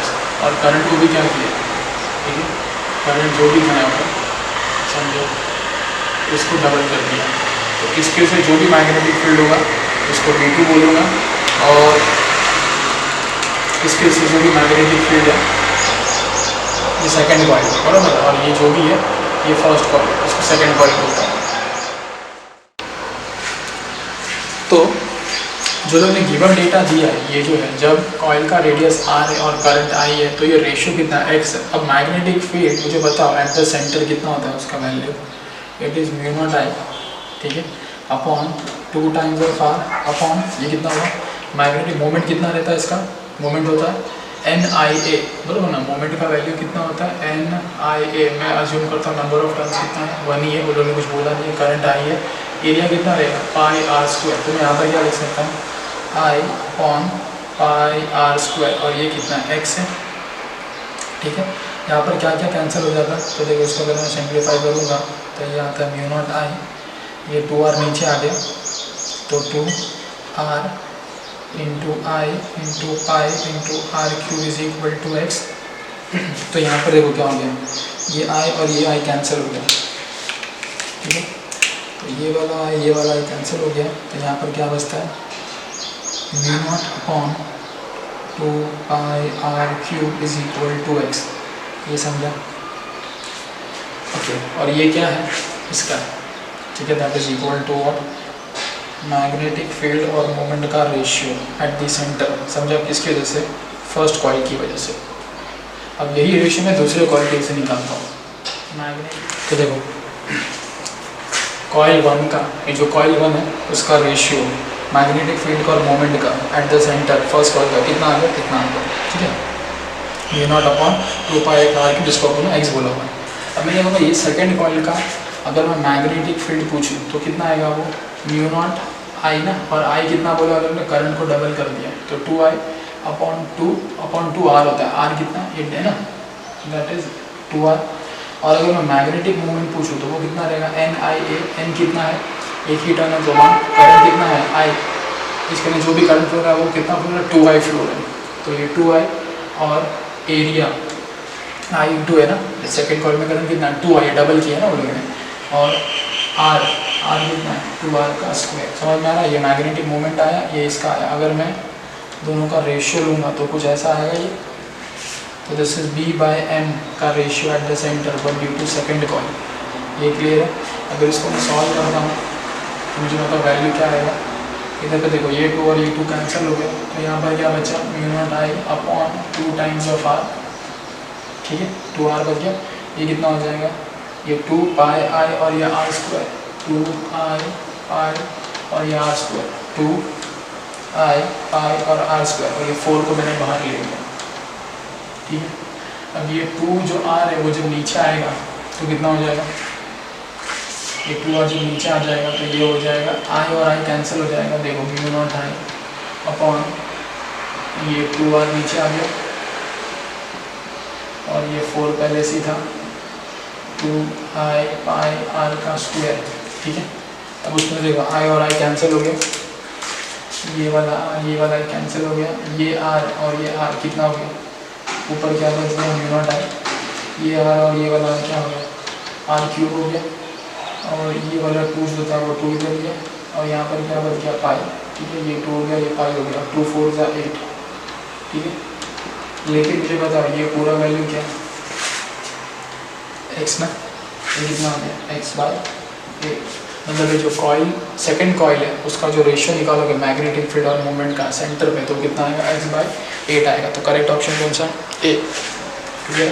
ऐसा। और करंट को भी क्या किया, ठीक है, करंट जो भी बनाया होगा समझो इसको डबल कर दिया। तो इसके से जो भी मैग्नेटिक फील्ड होगा उसको B2 बोलूँगा और इसके से जो भी मैग्नेटिक फील्ड है ये सेकंड कॉइल, बराबर। और ये जो भी है ये फर्स्ट कॉइल, इसको सेकंड कॉइल बोलता है। तो जो लोगों ने गिवन डेटा दिया है, ये जो है जब कॉइल का रेडियस r है और करंट I है तो ये रेशियो कितना x है। अब मैग्नेटिक फील्ड मुझे बताओ एट द सेंटर कितना होता है, उसका वैल्यू इट इज़ μ0I, ठीक है, upon 2 times of r upon ये कितना होगा, मैग्नेटिक मोमेंट कितना रहता है, इसका मोमेंट होता है NIA, बराबर ना। मोमेंट का वैल्यू कितना होता है NIA, मैं अज्यूम करता हूँ नंबर ऑफ टर्न्स कितना है 1 ही है, वो लोगों ने कुछ बोला नहीं है। करंट I है, एरिया कितना रहेगा πr², तो मैं यहाँ पर क्या लिख सकता हूँ I अपॉन πr², और ये कितना x है, ठीक है। यहाँ पर क्या क्या कैंसिल हो जाता है, तो देखो इसको अगर मैं सिंप्लीफाई करूँगा तो ये आता है μ0I, ये 2r नीचे आ गया तो 2r into I into pi into r³ is equal to x। तो यहाँ पर देखो क्या हो गया, ये I और ये I कैंसिल हो गया, ठीक है। तो ये वाला I ये वाला I कैंसिल हो गया, तो यहाँ पर क्या बचता है μ0 upon 2πr³ is equal to x। ये समझा, ओके। और ये क्या है इसका, ठीक है, that is equal to what, magnetic field और मोमेंट का रेशियो एट द सेंटर, समझा, किसकी वजह से, फर्स्ट कॉइल की वजह से। अब यही रेशियो मैं दूसरे कॉइल के से निकालता हूँ मैग्नेटिक। तो देखो कॉइल 1 का, ये जो कॉइल 1 है उसका रेशियो मैग्नेटिक फील्ड का और मोमेंट का eight the centre first coil का कितना आ गया, कितना आ गया, ठीक है, μ0 अपॉन 2πr³ जिसको अपन x बोला हुआ है। अब मैंने बोला ये सेकेंड कॉइल का अगर मैं मैग्नेटिक फील्ड पूछूँ तो कितना आएगा वो μ0I ना, और I कितना बोला, अगर मैं करंट को डबल कर दिया तो 2I अपॉन 2r होता है, r कितना 8 है ना, दैट इज 2r। और अगर मैं मैग्नेटिक मोमेंट पूछूँ तो वो कितना रहेगा NIA, n कितना है, एक ही टर्न है तो करंट कितना है I, इसके लिए जो भी करंट फ्लो रहा है वो कितना फ्लो रहा है 2I फ्लो रहा है, तो ये 2I और एरिया I इंटू है ना, सेकेंड कॉइल में करंट कितना है 2I, डबल किया है ना वो लोगों ने, और R कितना है 2r का स्क्वायर। समझ में आ रहा है, ये मैग्नेटिक मोमेंट आया, ये इसका आया। अगर मैं दोनों का रेशियो लूँगा तो कुछ ऐसा आएगा ये, तो दिस इज B/m का ratio at the centre but due to second coil. ये क्लियर है। अगर इसको मैं सॉल्व करता हूँ तो मुझे मतलब वैल्यू क्या आएगा, इधर पे देखो ये 2 और ये 2 कैंसिल हो गया, तो यहाँ पर क्या बचा, mu not I upon 2 times of R, ठीक है, 2r बच गया। ये कितना हो जाएगा, ये 2 पाई आई और ये आर स्क्वायर, 2 आई पाई और ये आर स्क्वायर, 2 आई पाई और आर स्क्वायर, और ये 4 को मैंने बाहर ले लिया, ठीक है। अब ये 2 जो आर है वो जब नीचे आएगा तो कितना हो जाएगा, ये 2 और जब नीचे आ जाएगा तो ये हो जाएगा आई और आई कैंसिल हो जाएगा, देखो म्यू नॉट आई अपॉन ये 2 आर नीचे आ गया और ये 4 पहले से था, 2 आई पाई आर का स्क्वायर, ठीक है। अब उसमें देखो आई और आई कैंसिल हो गया, ये वाला कैंसिल हो गया, ये आर और ये आर कितना हो गया, ऊपर क्या बच गया, म्यू नॉट आई, ये आर और ये वाला क्या हो गया, आर क्यूब हो गया, और ये वाला 2 जो था वो 2 इधर गया, और यहाँ पर क्या बच गया, पाई, ठीक है, ये 2 हो गया, ये पाई हो गया, 2 4 जा 8, ठीक है। लेकिन मुझे बताओ ये पूरा वैल्यू क्या है, एक्स ना, ये कितना हो गया, एक्स बाय 8, मतलब ये जो कॉइल सेकंड कॉइल है उसका जो रेशियो निकालोगे मैग्नेटिक फील्ड और मोमेंट का सेंटर पे, तो कितना आएगा, एक्स बाय 8 आएगा। तो करेक्ट ऑप्शन कौन सा, ए, ठीक है।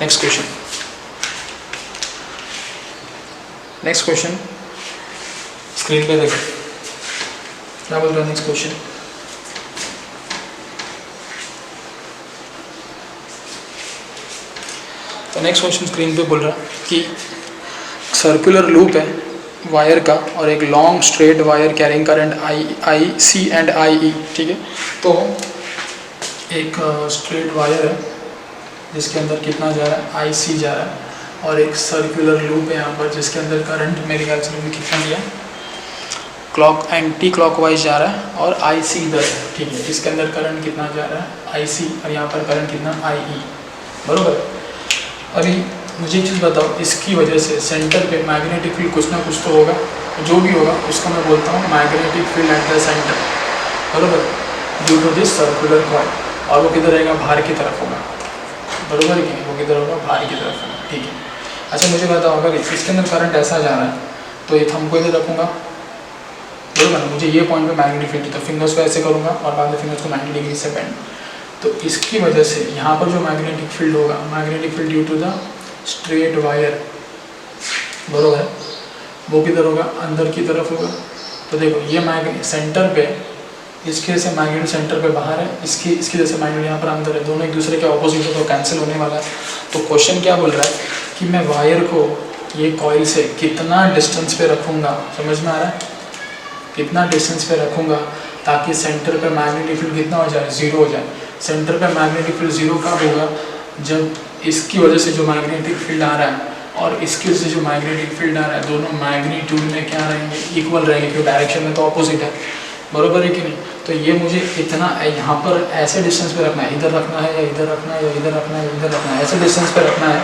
Next question, next question screen पे देखो क्या बोल रहा है नेक्स्ट क्वेश्चन, तो नेक्स्ट क्वेश्चन स्क्रीन पे बोल रहा कि सर्कुलर लूप है वायर का और एक long straight wire carrying current I C and I E, ठीक है। तो एक स्ट्रेट वायर है जिसके अंदर कितना जा रहा है, आई सी जा रहा है, और एक सर्कुलर लूप है यहाँ पर जिसके अंदर करंट मेरे ख्याल से कितना दिया, क्लॉक एंटी क्लॉकवाइज जा रहा है और आई सी इधर है, ठीक है। इसके अंदर करंट कितना जा रहा है, आई सी, और यहाँ पर करंट कितना, आई ई, बरोबर। अभी मुझे एक चीज़ बताओ, इसकी वजह से सेंटर पे मैग्नेटिक फील्ड कुछ ना कुछ तो होगा, जो भी होगा उसको मैं बोलता हूँ magnetic field at the centre, बरोबर, due to this circular coil, और वो किधर रहेगा, बाहर की तरफ होगा, बरोबर कि नहीं, वो किधर होगा, बाहर की तरफ होगा, ठीक है। अच्छा मुझे बताओ, अगर इसके अंदर करंट ऐसा जा रहा है तो ये थंब को इधर रखूँगा, बरोबर, मुझे ये पॉइंट पे मैग्नेटिक फील्ड, तो फिंगर्स को ऐसे करूँगा और बाद में फिंगर्स को 90 डिग्री से बेंड, तो इसकी वजह से यहाँ पर जो मैग्नेटिक फील्ड होगा, magnetic field due to the straight wire, बरोबर, वो किधर होगा, अंदर की तरफ होगा। तो देखो ये मैग्नेट सेंटर पे, इसके जैसे मैग्नेट सेंटर पे बाहर है, इसकी जैसे मैग्नेट यहाँ पर अंदर है, दोनों एक दूसरे के ऑपोजिट है तो कैंसिल होने वाला है। तो क्वेश्चन क्या बोल रहा है कि मैं वायर को ये कॉइल से कितना डिस्टेंस पे रखूँगा, समझ में आ रहा है, कितना डिस्टेंस पे रखूँगा ताकि सेंटर पे मैग्नेटिक फील्ड कितना हो जाए, 0 हो जाए। सेंटर पे मैग्नेटिक फील्ड 0 कब होगा, जब इसकी वजह से जो मैग्नेटिक फील्ड आ रहा है और इसकी वजह से जो मैग्नेटिक फील्ड आ रहा है, दोनों मैग्नीट्यूड में क्या रहेंगे, इक्वल रहेंगे, क्योंकि डायरेक्शन में तो ऑपोजिट है, बरोबर है कि नहीं। तो ये मुझे इतना यहाँ पर ऐसे डिस्टेंस पे रखना है, इधर रखना है या इधर रखना है या इधर रखना है, इधर रखना है, ऐसे डिस्टेंस पे रखना है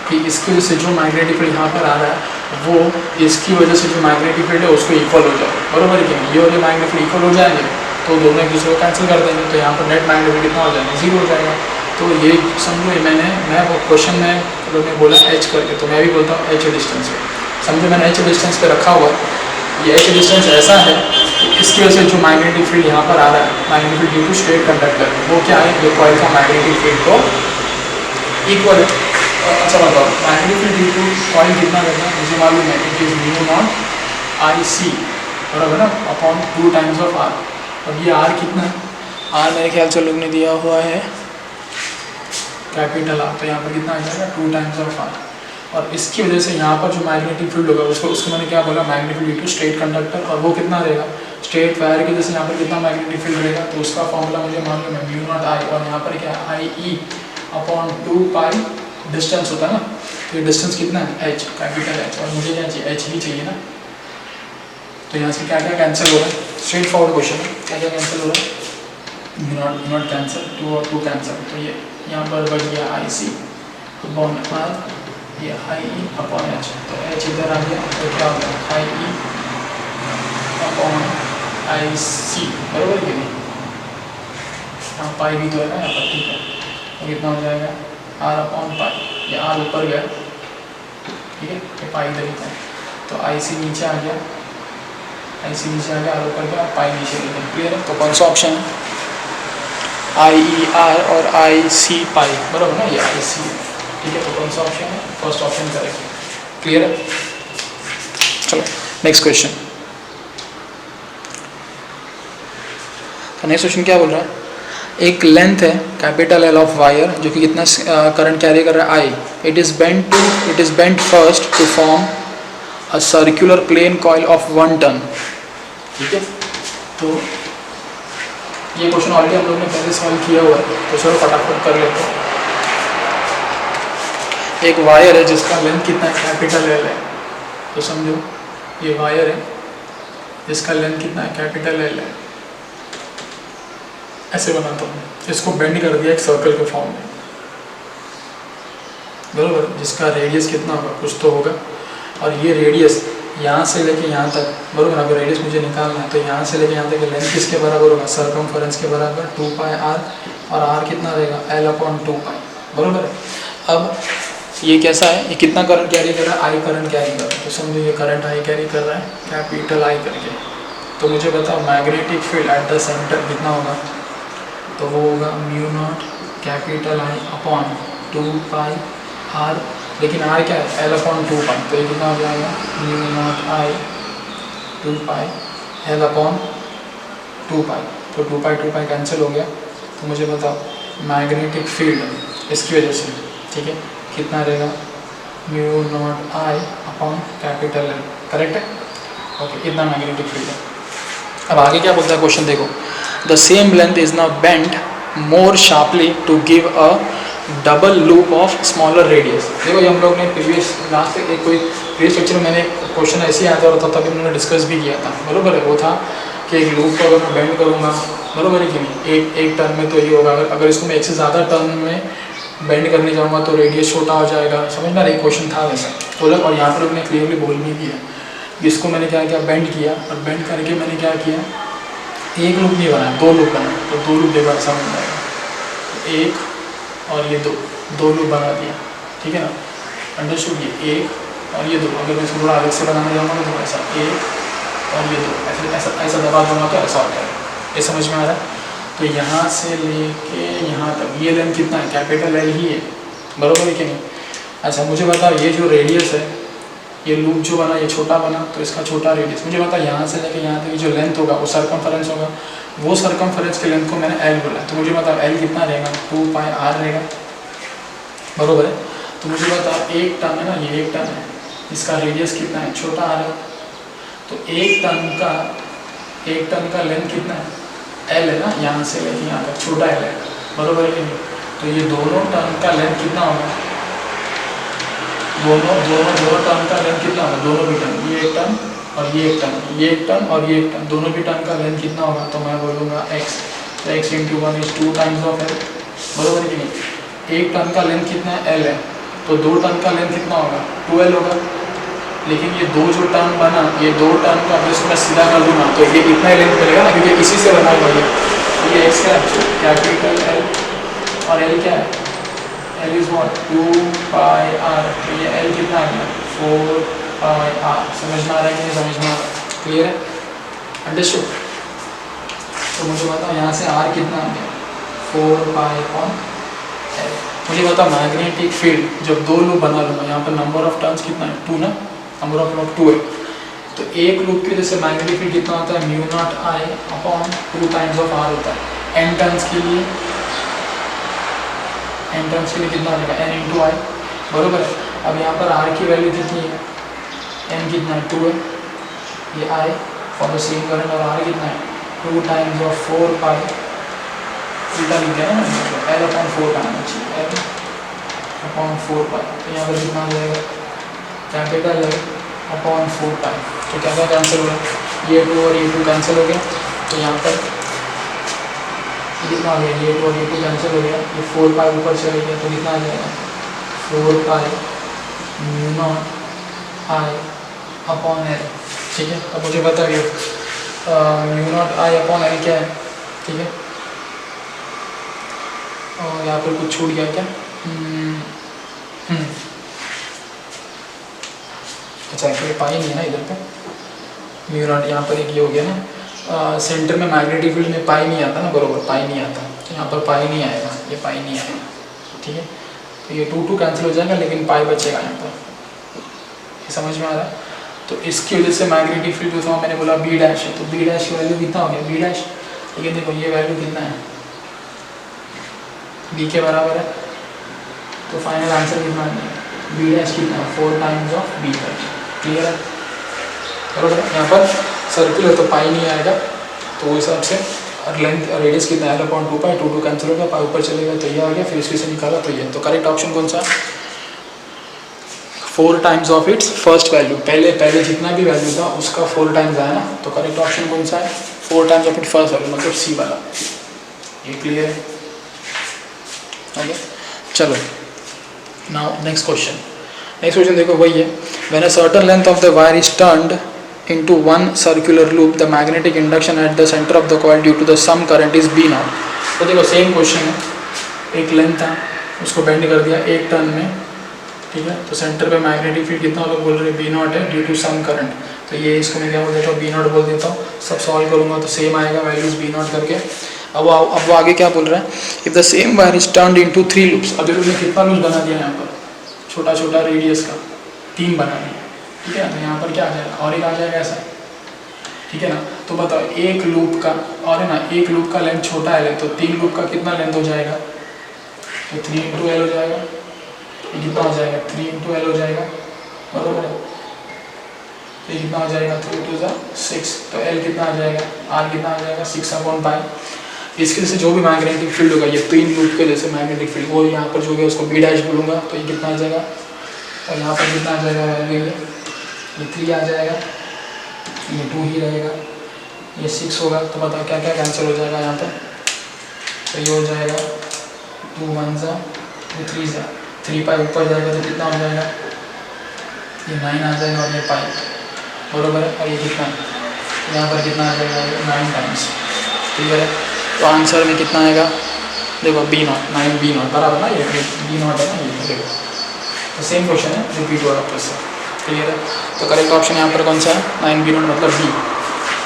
कि इसकी वजह से जो मैग्नेटिक फील्ड यहाँ पर आ रहा है वो इसकी वजह से जो मैग्नेटिक फील्ड है उसको इक्वल हो जाए, बरोबर है कि नहीं। ये वाले मैग्नेटिक फील्ड इक्वल हो जाएंगे तो दोनों एक दूसरे को कैंसिल कर देंगे, तो यहाँ पर नेट मैग्नेटिक फील्ड कितना हो जाएगा, 0 हो जाएगा। तो ये समझो, मैं वो क्वेश्चन में उन्होंने बोला एच करके, तो मैं भी बोलता हूँ एच डिस्टेंस पे, समझो मैंने एच डिस्टेंस पे रखा हुआ। ये एच डिस्टेंस ऐसा है कि इसकी वजह से जो मैग्नेटिक फील्ड यहाँ पर आ रहा है, magnetic field due to straight conductor, वो क्या है, ये कॉइल का मैग्नेटिक फील्ड को इक्वल है। अच्छा बताओ, magnetic field due to coil कितना करना है, मुझे मालूम है, it is mu not I C, बराबर ना, अपॉन 2 टाइम्स ऑफ आर। अब ये आर कितना है, आर मेरे ख्याल से लोग ने दिया हुआ है कैपिटल आर, तो यहाँ पर कितना आ जाएगा, 2 टाइम्स ऑफ आर। और इसकी वजह से यहाँ पर जो मैग्नेटिक फील्ड होगा उसको मैंने क्या बोला, magnetic field due to straight conductor, और वो कितना रहेगा, स्ट्रेट वायर की वजह से यहाँ पर कितना मैग्नेटिक फील्ड रहेगा, तो उसका फॉर्मूला मुझे मालूम है, म्यू नॉट आई, और यहाँ पर क्या है, आई ई अपॉन 2 पाई डिस्टेंस होता है ना, तो ये डिस्टेंस कितना है, एच, कैपिटल एच, और मुझे क्या चाहिए, एच ही चाहिए ना। तो यहाँ से क्या क्या कैंसिल हो रहा है, स्ट्रेट फॉरवर्ड क्वेश्चन है, क्या क्या कैंसिल हो रहा है, म्यू नॉट कैंसिल, 2 और 2 कैंसिल, तो ये यहाँ पर बच गया आई सी अपॉन आर, ये आई ई अपॉन एच, तो एच इधर आ गया, तो क्या हो गया, आई ई अपॉन आई सी, बराबर कि नहीं, हाँ पाई भी तो है ना यहाँ पर, ठीक है। तो कितना हो जाएगा, आर अपॉन पाई, ये आर ऊपर गया, ठीक है, ये पाई इधर ही था, तो आई सी नीचे आ गया, आई सी नीचे आ गया, आर ऊपर गया, पाई नीचे ले गया। क्लियर है? तो कौन सा ऑप्शन है? आई ई आर और आई सी पाई, बराबर ना, ये आई सी। ठीक है, तो कौन सा ऑप्शन है? फर्स्ट ऑप्शन करेक्ट है। क्लियर है? चलो नेक्स्ट क्वेश्चन। तो नेक्स्ट क्वेश्चन क्या बोल रहा है? एक लेंथ है कैपिटल एल ऑफ वायर जो कि कितना करंट कैरी कर रहा है, I. It is bent first to form a circular plane coil of 1 turn. ठीक है, तो ये क्वेश्चन ऑलरेडी हम लोग ने पहले सॉल्व किया हुआ है, तो चलो फटाफट कर लेते हैं। एक वायर है जिसका लेंथ कितना है, कैपिटल एल है। तो समझो ये वायर है जिसका लेंथ कितना है, कैपिटल एल है। ऐसे बनाता हूँ, इसको बेंड कर दिया एक सर्कल के फॉर्म में, बराबर, जिसका रेडियस कितना होगा, कुछ तो होगा। और ये रेडियस यहाँ से लेके यहाँ तक, बराबर, अगर रेडियस मुझे निकालना है तो यहाँ से लेके यहाँ तक लेंथ किसके बराबर होगा, सर्कमफरेंस के बराबर 2 पाई आर, और आर कितना रहेगा, एल अपॉन 2 पाई, बराबर है। अब ये कैसा है, ये कितना करंट कैरी कर रहा है, आई करंट कैरी कर रहा है। तो समझो ये करंट आई कैरी कर रहा है, कैपिटल आई करके। तो मुझे बताओ magnetic field at the centre कितना होगा, तो वो होगा mu naught capital I upon 2 pi R, लेकिन आर क्या है, एल अपॉन 2 पाई। तो ये कितना हो जाएगा, mu not I 2 pi L upon 2 पाई। तो 2 पाई कैंसिल हो गया। तो मुझे बताओ मैग्नेटिक फील्ड इसकी वजह से, ठीक है, कितना रहेगा, mu not I upon capital L. Correct है? ओके, इतना मैग्नेटिक फील्ड है। अब आगे क्या बोलता है क्वेश्चन, देखो, the same length is now bent more sharply to give a double loop of smaller radius. देखो ये हम लोग ने प्रीवियस लास्ट एक कोई प्रीवियस लेक्चर में मैंने क्वेश्चन ऐसे ही आता रहा था, तभी उन्होंने डिस्कस भी किया था, बरोबर है। वो था कि एक लूप को अगर मैं बेंड करूँगा, बरोबर है कि नहीं, एक टर्न में तो ये होगा, अगर इसको मैं एक से ज़्यादा टर्न में बेंड करने जाऊँगा तो रेडियस छोटा हो जाएगा। समझ में, एक क्वेश्चन था वैसा तो। और यहाँ पर मैंने क्लियरली बोल भी दिया, इसको मैंने क्या किया, बेंड किया, और बेंड करके मैंने क्या किया, एक लूप नहीं बनाया, 2 लूप बनाया। तो 2 लूप देखो ऐसा बन जाएगा, एक और ये दो लूप बना दिया, ठीक है ना, अंडरस्टूड। ये एक और ये 2, अगर मैं इसको थोड़ा अलग से बनाने जाऊँगा तो ऐसा एक और ये 2, ऐसा दबा दूँगा तो ऐसा हो जाएगा। ये समझ में आ रहा है? तो यहाँ से लेके यहाँ तक ये लेंथ कितना है, कैपिटल एल ही है, बरोबर है कि नहीं। अच्छा मुझे बताओ, ये जो रेडियस है, ये लूप जो बना ये छोटा बना, तो इसका छोटा रेडियस। मुझे बताओ यहाँ से लेके यहाँ तक जो लेंथ होगा वो सर्कमफरेंस होगा, वो सर्कमफरेंस के लेंथ को मैंने एल बोला। तो मुझे बताओ एल कितना रहेगा, 2 पाई आर रहेगा, बरोबर है। तो मुझे बताओ एक टन है ना, ये एक टन है, इसका रेडियस कितना है, छोटा आर है। तो एक टन का लेंथ कितना है, एल है ना, यहाँ से लेके यहाँ तक छोटा एल है, बरोबर है कि नहीं। तो ये दोनों टन का लेंथ कितना होगा, दोनों टन का लेंथ कितना होगा, दोनों भी टन, ये एक टन और ये एक टन, ये एक टन और ये एक टन, दोनों भी टन का लेंथ कितना होगा। तो मैं बोलूँगा x, तो x into 1 is 2 times of L, बरोबर कि नहीं। एक टन का लेंथ कितना है, एल है, तो 2 टन का लेंथ कितना होगा, 2l होगा। लेकिन ये 2 जो टन बना, ये 2 टन का अगर इसको मैं सीधा कर दूँगा तो ये इतना ही लेंथ मिलेगा ना, क्योंकि इसी से बना हुआ है। तो ये x क्या है, कैपिटल एल, और एल क्या है, L is what, 2 pi R. तो ये एल कितना आ गया, 4 पाई आर। समझ में आ रहा है कि नहीं समझ में आ रहा है, क्लियर है, अंडरस्टूड। तो मुझे बताओ यहाँ से आर कितना आ गया, 4 पाई ऑन एल। मुझे बताओ मैग्नेटिक फील्ड जब 2 लूप बना लूँगा, यहाँ पर नंबर ऑफ टर्न्स कितना है, 2 ना, नंबर ऑफ लूप 2 है। तो एक लूप की वजह से मैग्नेटिक फील्ड कितना होता है, mu not I upon 2 times of R होता है। एन टर्न्स के लिए कितना आ जाएगा, एन इंटू आई, बरोबर है। अब यहाँ पर आर की वैल्यू कितनी है, एन कितना है, 2 है, ये I for the same current, और आर कितना है, 2 टाइम्स ऑफ 4 पाई, उल्टा लिख दिया ना, एल अपॉन 4 का आना चाहिए, एल अपॉन 4 पाई। तो यहाँ पर कितना आ जाएगा, कैपिटल एल अपॉन 4 पाई। तो क्या क्या कैंसिल हो गया, ये 2 और ये 2 कैंसिल हो गया। तो यहाँ पर कितना आ गया, ये 2 और ये 2 कैंसिल हो गया, ये 4 पाई ऊपर चले गया। तो कितना आ जाएगा, 4 पाई mu not I upon L, ठीक है। अब मुझे बताइए mu naught I upon L क्या है, ठीक है। और यहाँ पर कुछ छूट गया क्या, अच्छा एक्चुअली पाई नहीं है ना इधर पे, म्यू नॉट, यहाँ पर एक ये हो गया ना, सेंटर में मैग्नेटिक फील्ड में पाई नहीं आता ना, बरोबर पाई नहीं आता, तो यहाँ पर पाई नहीं आएगा, ये पाई नहीं आएगा, ठीक है। तो ये 2 कैंसिल हो जाएगा, लेकिन पाई बचेगा यहाँ पर, ये समझ में आ रहा है। तो इसकी वजह से मैग्नेटिक फील्ड जो था मैंने बोला बी डैश है, तो बी डैश की वैल्यू कितना हो गया बी डैश, लेकिन देखो ये वैल्यू कितना है बी के बराबर है, तो फाइनल आंसर कितना है बी डैश कितना है 4 times of B dash, clear है। बराबर यहाँ पर सर्कुलर तो पाई नहीं आएगा, तो वो हिसाब से और लेंथ और रेडियस कितना है L/2 पाई, 2 कैंसिल हो गया, पाई ऊपर चलेगा तो ये आ गया, फिर इसके से निकाला तो ये, तो करेक्ट ऑप्शन कौन सा है 4 times of its first value, पहले जितना भी वैल्यू था उसका 4 टाइम्स आया ना, तो करेक्ट ऑप्शन कौन सा है 4 times of it first value, मतलब सी वाला, ये क्लियर है। ओके चलो नाउ नेक्स्ट क्वेश्चन देखो वही है, when a certain length of the wire is turned into one circular loop, the magnetic induction at the center of the coil due to the sum current is B naught। तो देखो same question है, एक length था उसको bend कर दिया एक turn में, ठीक है, तो सेंटर पे मैग्नेटिक फील्ड कितना लोग बोल रहे हैं बी नॉट है ड्यू टू सम करंट, तो ये इसको मैं क्या बोल देता हूँ बी नॉट बोल देता हूँ, सब सॉल्व करूँगा तो सेम आएगा वैल्यूज बी नॉट करके। अब वो आगे क्या बोल रहा है, if the same wire is turned into 3 loops, अब देखो कितना लूप बना दिया यहाँ पर, छोटा छोटा रेडियस का 3 बना दिया, ठीक है, तो यहाँ पर क्या आ जाएगा और एक आ जाएगा ऐसा, ठीक है ना। तो बताओ एक लूप का और है ना, एक लूप का लेंथ छोटा है तो 3 लूप का कितना लेंथ हो जाएगा, तो 3 इंटू एल हो जाएगा, ये कितना हो जाएगा 3 इंटू एल हो जाएगा, बराबर है, ये कितना हो जाएगा 3 इंटू 6, तो एल कितना आ जाएगा आर कितना आ जाएगा 6/पाई। इसके से जो भी मैग्नेटिक फील्ड होगा ये 3 लूप के जैसे मैग्नेटिक फील्ड, वो यहाँ पर जो है उसको बी डैश बोलूँगा, तो ये कितना आ जाएगा, और यहाँ पर कितना आ जाएगा वैल्यू, ये 3 आ जाएगा, ये 2 ही रहेगा, ये 6 होगा, तो बताओ क्या क्या कैंसिल हो जाएगा यहाँ पर, तो ये हो जाएगा 2 1 जा 2 3 जा 3 पाई ऊपर जाएगा तो कितना हो जाएगा, ये 9 आ जाएगा, और ये पाई बराबर है, और ये कितना यहाँ पर कितना आ जाएगा 9 टाइम्स, क्लियर है। तो आंसर में कितना आएगा देखो बी नॉट 9 बी नॉट बराबर ना, ये बी नॉट है ना, ये देखो तो सेम क्वेश्चन है रिपीट हो रहा है, क्लियर है। तो करेक्ट ऑप्शन यहाँ पर कौन सा है 9 बी नॉट मतलब बी,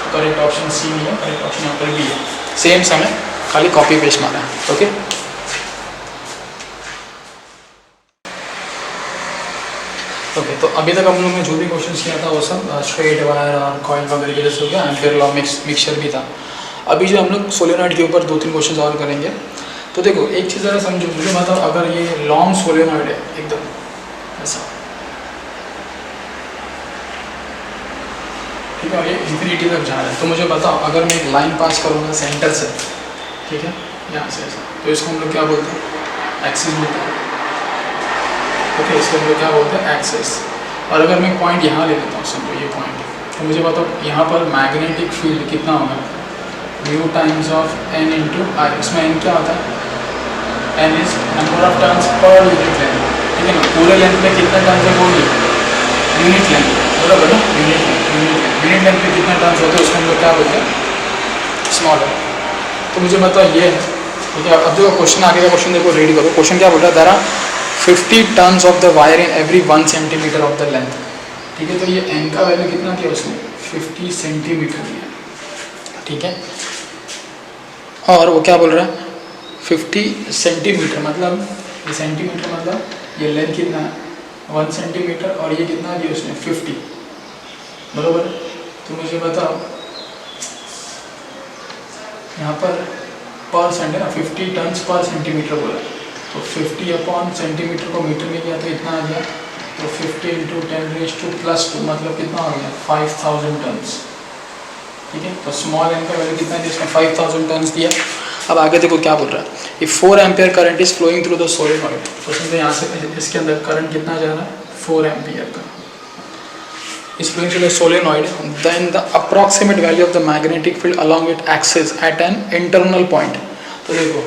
तो करेक्ट ऑप्शन सी नहीं है, करेक्ट ऑप्शन यहाँ पर बी है, सेम समय खाली कॉपी पेस्ट मारा है। ओके ओके, तो अभी तक हम लोग ने जो भी क्वेश्चन किया था वो सब स्ट्रेट वायर और कॉइल वगैरह के जैसे हो गया, एम्पियर लॉ मिक्सचर भी था। अभी जो हम लोग सोलेनॉइड के ऊपर 2-3 क्वेश्चन सॉल्व करेंगे। तो देखो एक चीज़ ज़रा समझो, मुझे बताओ अगर ये लॉन्ग सोलेनॉइड है एकदम ऐसा, ठीक है, ये इन्फिनिटी तक जा रहा है, तो मुझे बताओ अगर मैं एक लाइन पास करूँगा सेंटर से, ठीक है, यहाँ से ऐसा, तो इसको हम लोग क्या बोलते हैं एक्सिस बोलते हैं, ओके, इसको हम लोग क्या बोलते हैं एक्सिस। और अगर मैं पॉइंट यहाँ ले लेता हूँ, समझो ये पॉइंट, तो मुझे बताओ यहाँ पर मैग्नेटिक फील्ड कितना होगा mu times of N into I, इसमें एन क्या होता है, N is number of turns per unit length, ठीक है ना, पूरे लेंथ में कितना टर्न्स है वो यूनिट लेंथ, बराबर ना, यूनिट लेंथ पे कितना टर्न्स होते हैं उसको हम लोग क्या बोलते हैं स्मॉल है। तो मुझे बताओ ये है, ठीक है। अब जो क्वेश्चन आगे का क्वेश्चन देखो रीड करो, क्वेश्चन क्या बोल रहा है, there are 50 turns of the wire in every 1 centimetre of the length, ठीक है। तो ये एन का वैल्यू कितना किया उसने 50 सेंटीमीटर दिया, ठीक है। और वो क्या बोल रहा है 50 सेंटीमीटर मतलब ये सेंटीमीटर मतलब ये लेंथ कितना है 1 सेंटीमीटर, और ये कितना दिया उसने 50, बराबर। तो मुझे बताओ यहाँ पर सेंट है ना, 50 टन्स पर सेंटीमीटर बोला, तो 50 सेंटीमीटर को मीटर में किया तो इतना आ गया, तो 50 इंटू 10⁻² मतलब कितना आ गया 5000 टन्स, ठीक है। तो स्मॉल एन का वैल्यू कितना दिया इसमें 5000 टन्स दिया। अब आगे देखो क्या बोल रहा है, if 4 ampere current is flowing through the solenoid, तो समझो यहाँ से इसके अंदर करंट कितना जा रहा है 4 एम्पियर का is flowing through the solenoid, then the approximate value of the magnetic field along its axis at an internal point। तो देखो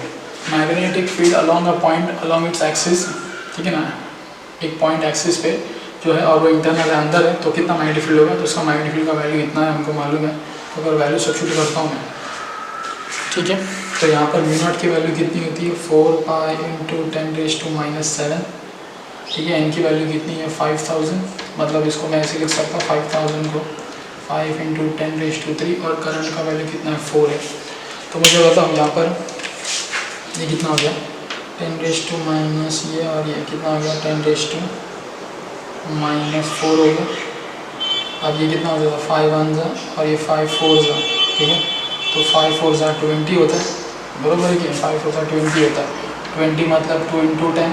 magnetic field along a point along its axis, ठीक है ना, एक पॉइंट एक्सिस पे जो है और वो इंटरनल है अंदर है, तो कितना मैग्नेटिक फील्ड होगा, तो उसका मैग्नेटिक फील्ड का वैल्यू इतना है हमको मालूम है, तो अगर वैल्यू सब्स्टिट्यूट करता हूँ मैं, ठीक है। तो यहाँ पर म्यू नॉट की वैल्यू कितनी होती है 4 पाई इंटू 10⁻⁷, ठीक है। एन की वैल्यू कितनी है 5000, मतलब इसको मैं ऐसे लिख सकता हूँ 5000 को 5 इंटू 10⁻³ और करंट का वैल्यू कितना है 4 है। तो मुझे बताओ यहाँ पर ये कितना हो गया 10⁻⁻, ये और ये कितना हो गया 10⁻⁻4 हो गया। अब ये कितना हो जाएगा 5 1 और ये 5 4 ठीक है। तो 5 4 20 होता है, बराबर है कि 5 4 20 होता है। 20 मतलब 2 इंटू 10,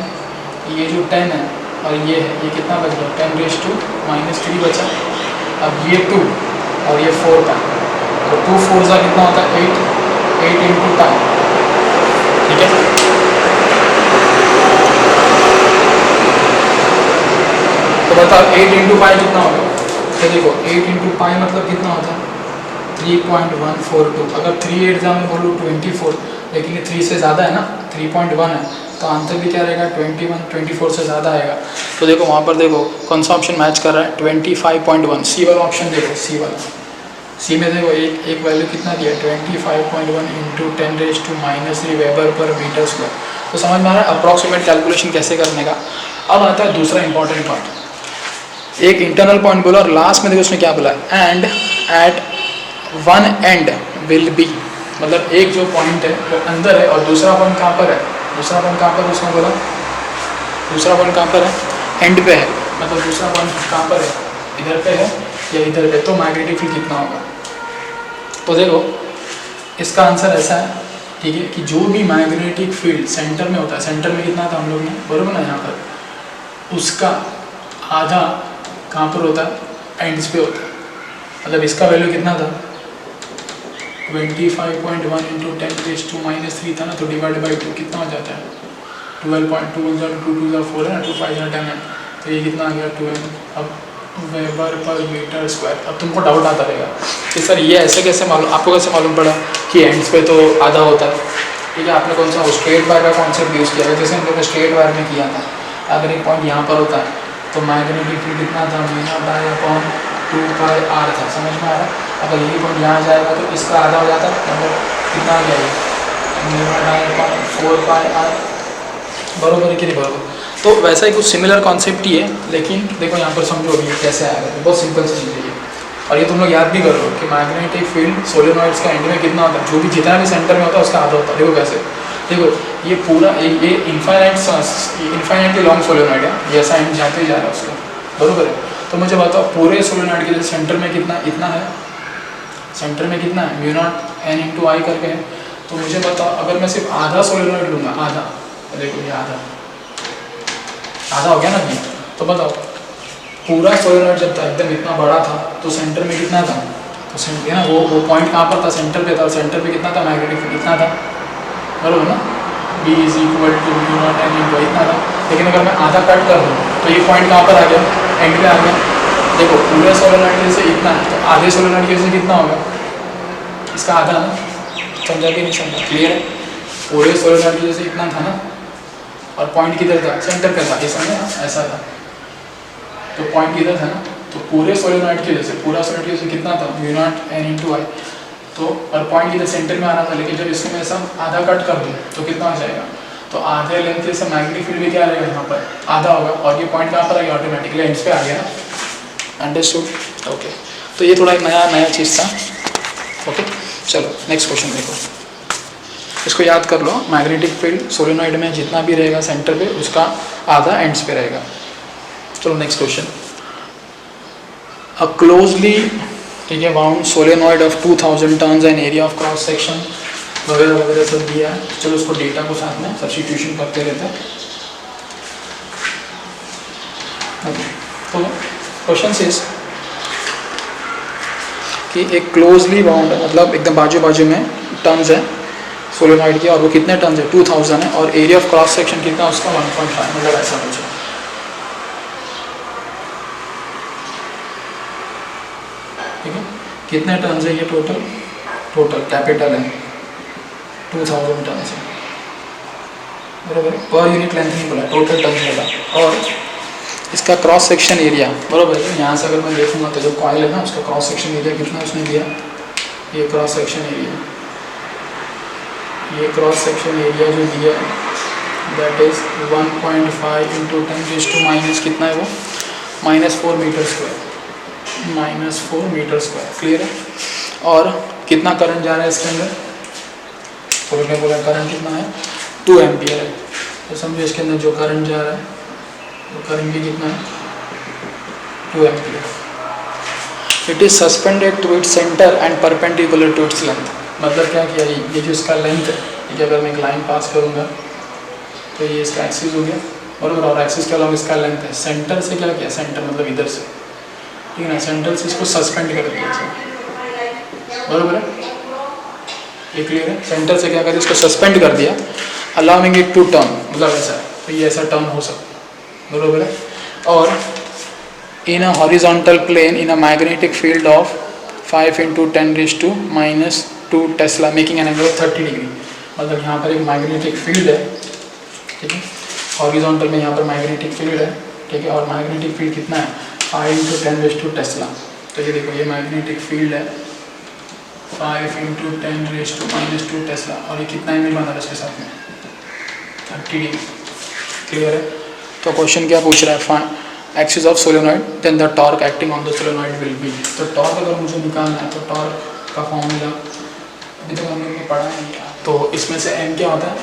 ये जो 10 है और ये है, ये कितना बच गया 10⁻³ बचा। अब ये 2 और ये 4 का, तो 2 4 कितना होता है 8 इंटू टाइम, ठीक है। तो बताओ 8 इंटू पाई कितना होगा। तो देखो 8 इंटू पाई मतलब कितना होता है 3.142। अगर 3 8 मैं बोलूँ 24, लेकिन ये 3 से ज़्यादा है ना, 3.1 है, तो आंसर भी क्या रहेगा 21 24 से ज़्यादा आएगा। तो देखो वहाँ पर देखो कौन सा ऑप्शन मैच कर रहा है 25.1, सी वाला ऑप्शन देखो, सी वाला। सी में देखो एक वैल्यू कितना दिया 25.1 into 10⁻³ weber per metre square. तो समझ में आ रहा है अप्रॉक्सीमेट कैलकुलेशन कैसे करने का। अब आता है दूसरा इंपॉर्टेंट पार्ट, एक इंटरनल पॉइंट बोला और लास्ट में देखो उसने क्या बोला, and at one end will be, मतलब एक जो पॉइंट है वो अंदर है और दूसरा पॉइंट कहाँ पर है, दूसरा पॉइंट कहाँ पर उसने बोला, दूसरा पॉइंट कहाँ पर है एंड पे है, मतलब दूसरा पॉइंट कहाँ पर है इधर पे है या इधर पे, तो मैग्नेटिक फील्ड कितना होगा। तो देखो इसका आंसर ऐसा है, ठीक है, कि जो भी मैग्नेटिक फील्ड सेंटर में होता है, सेंटर में कितना था हम लोग ने, बरोबर ना, यहाँ पर उसका आधा कहाँ पर होता है एंड्स पे होता है। मतलब इसका वैल्यू कितना था 25.1 इंटू 10⁻³ था ना, तो डिवाइड बाई 2 कितना हो जाता है 12.2 2 2 4 है ना, 2 5 10 है, तो ये कितना आ गया 12। अब वेबर पर मीटर स्क्वायर। अब तुमको डाउट आता रहेगा कि सर ये ऐसे कैसे मालूम, आपको कैसे मालूम पड़ा कि एंड्स पे तो आधा होता है, ठीक है। आपने कौन सा स्ट्रेट वायर का कॉन्सेप्ट यूज़ किया है, जैसे हम लोग स्ट्रेट वायर में किया था। अगर एक पॉइंट यहाँ पर होता है तो मैग्नेटिक फील्ड कितना था μ/2πr था, समझ में आ रहा है। अगर यही पॉइंट यहाँ जाएगा तो इसका आधा हो जाता है, मतलब कितना आ गया ये μ/4πr, बरोबर है कि नहीं बरोबर। तो वैसा ही कुछ सिमिलर कॉन्सेप्ट ही है, लेकिन देखो यहाँ पर समझो अभी कैसे आएगा, बहुत सिंपल सी चीज़ है ये। और ये तुम लोग याद भी कर लो कि मैग्नेटिक फील्ड सोलेनॉइड्स का एंड में कितना होता है, जो भी जितना भी सेंटर में होता है उसका आधा होता है। देखो कैसे, देखो ये पूरा ये इनफाइनाइटली लॉन्ग सोलेनॉइड है, ये ऐसा एंड जाते ही जा रहा है उसका, बरोबर है। तो मुझे बताओ पूरे सोलेनॉइड के सेंटर में कितना, इतना है, सेंटर में कितना है μ0 n × I करके है। तो मुझे बताओ अगर मैं सिर्फ आधा सोलेनॉइड लूँगा, आधा, देखो ये आधा हो गया ना ये, तो बताओ पूरा सोलेनॉइड जब था एकदम इतना बड़ा था तो सेंटर में कितना था, तो सेंटर ना वो पॉइंट कहाँ पर था, सेंटर पे था, और सेंटर पे कितना था मैग्नेटिक फील्ड इतना था, बरोबर ना, B = μ0 n × इतना था। लेकिन अगर मैं आधा कट कर दूँ तो ये पॉइंट कहाँ पर आ गया, एंड पे आ गया। देखो पूरे सोलेनॉइड के जैसे इतना है, तो आधे सोलेनॉइड के जैसे कितना होगा, इसका आधा ना, समझा कि नहीं समझा, क्लियर है। पूरे सोलेनॉइड के जैसे इतना था ना, और पॉइंट किधर था, सेंटर पे था, ये समझे ना, ऐसा था, तो पॉइंट किधर था ना, तो पूरे सोलेनॉइड के जैसे, पूरा सोलेनॉइड के जैसे कितना था μ0 n × I, तो और पॉइंट किधर सेंटर में आना था। लेकिन जब इसको मैं ऐसा आधा कट कर दूँ तो कितना हो जाएगा, तो आधे लेंथ से मैग्नेटिक फील्ड भी क्या रहेगा यहाँ पर आधा होगा, और ये पॉइंट कहाँ पर आ गया ऑटोमेटिकली एंड्स पे आ गया ना, अंडरस्टूड, ओके। तो ये थोड़ा एक नया चीज़ था, ओके। चलो नेक्स्ट क्वेश्चन देखो, इसको याद कर लो, मैग्नेटिक फील्ड सोलेनॉइड में जितना भी रहेगा सेंटर पे उसका आधा एंड्स पे रहेगा। चलो नेक्स्ट क्वेश्चन, अ क्लोजली, ठीक है, wound solenoid of 2000 turns and area of cross section वगैरह वगैरह सब दिया है। चलो उसको डेटा को साथ में सब्स्टिट्यूशन करते रहते हैं। तो क्वेश्चन इज कि एक क्लोजली बाउंड है, मतलब एकदम बाजू बाजू में टर्न्स है सोलेनॉइड की, और वो कितने टर्न्स है 2000 है, और एरिया ऑफ क्रॉस सेक्शन कितना उसका 1.5, मतलब ऐसा कुछ है। ठीक है, कितने टर्न्स है ये, टोटल कैपिटल है 2000 टर्न्स है, बराबर। पर यूनिट लेंथ नहीं बोला, टोटल टर्न्स बोला। और इसका क्रॉस सेक्शन एरिया, बराबर है, यहाँ से अगर मैं देखूंगा तो जो कॉइल है ना उसका क्रॉस सेक्शन एरिया कितना उसने दिया, ये क्रॉस सेक्शन एरिया, ये क्रॉस सेक्शन एरिया जो दिया दैट इज 1.5 × 10⁻⁻, कितना है वो -4 metre square, -4 metre square. Clear है। और कितना करंट जा रहा है इसके अंदर, तो मैंने बोला करंट कितना है 2 एम्पियर है। तो समझो इसके अंदर जो करंट जा रहा है वो करंट भी कितना है 2 ampere. It is suspended to its centre and perpendicular to its length. मतलब क्या किया, ये जो इसका लेंथ है, ठीक है, अगर मैं एक लाइन पास करूँगा तो ये इसका एक्सिस हो गया बराबर, और एक्सिस के अलावा इसका लेंथ है। सेंटर से क्या किया, सेंटर मतलब इधर से, ठीक है ना, सेंटर से इसको सस्पेंड कर दिया बराबर है, ये क्लियर है। सेंटर से क्या कर दिया, इसको सस्पेंड कर दिया, अलाउइंग इट टू टर्न, मतलब ऐसा है, तो ये ऐसा टर्न हो सकता बराबर है। और in a horizontal plane in a magnetic field of 5 × 10⁻² tesla making an angle of 30 degree. मतलब यहाँ पर एक मैग्नेटिक फील्ड है, ठीक है, हॉरिजॉन्टल में यहाँ पर मैग्नेटिक फील्ड है, ठीक है, और मैग्नेटिक फील्ड कितना है 5 × 10⁻² टेस्ला। तो ये देखो, ये मैग्नेटिक फील्ड है 5 × 10⁻² टेस्ला, और ये कितना एंगल बना है इसके साथ में 30 डिग्री। क्लियर है। तो क्वेश्चन क्या पूछ रहा है, axis of solenoid then the torque acting on the solenoid will be. तो टॉर्क अगर मुझे निकालना है तो टॉर्क का फॉर्मूला अभी तक हमने पढ़ा नहीं क्या, तो इसमें से m क्या होता है,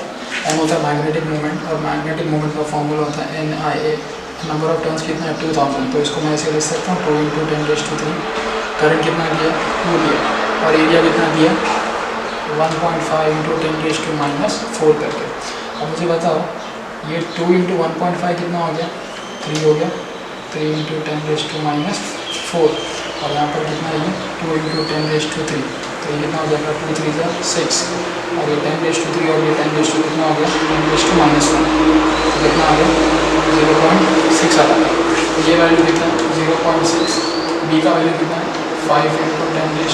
m होता है मैग्नेटिक मोमेंट, और मैग्नेटिक मोमेंट का फॉर्मूला होता है NIA। नंबर ऑफ टर्न्स कितना है 2000, तो इसको मैं ऐसे लिख सकता हूँ 2 × 10⁻³ करंट कितना दिया 2 दिया, और एरिया कितना दिया 1.5 × 10⁻⁴ करके। अब मुझे बताओ ये 2 × 1.5 कितना हो गया 3 हो गया, 3 × 10⁻⁴, और यहाँ पर कितना है ये 2 × 10⁻3, तो ये कितना हो जाएगा 2 3 × 6, और ये 10⁻3 और ये 10⁻2 कितना हो गया 10⁻⁻1, तो कितना आ गया 0.6 आ गया। तो ये वैल्यू कितना है 0.6, बी का वैल्यू कितना है 5 × 10⁻²,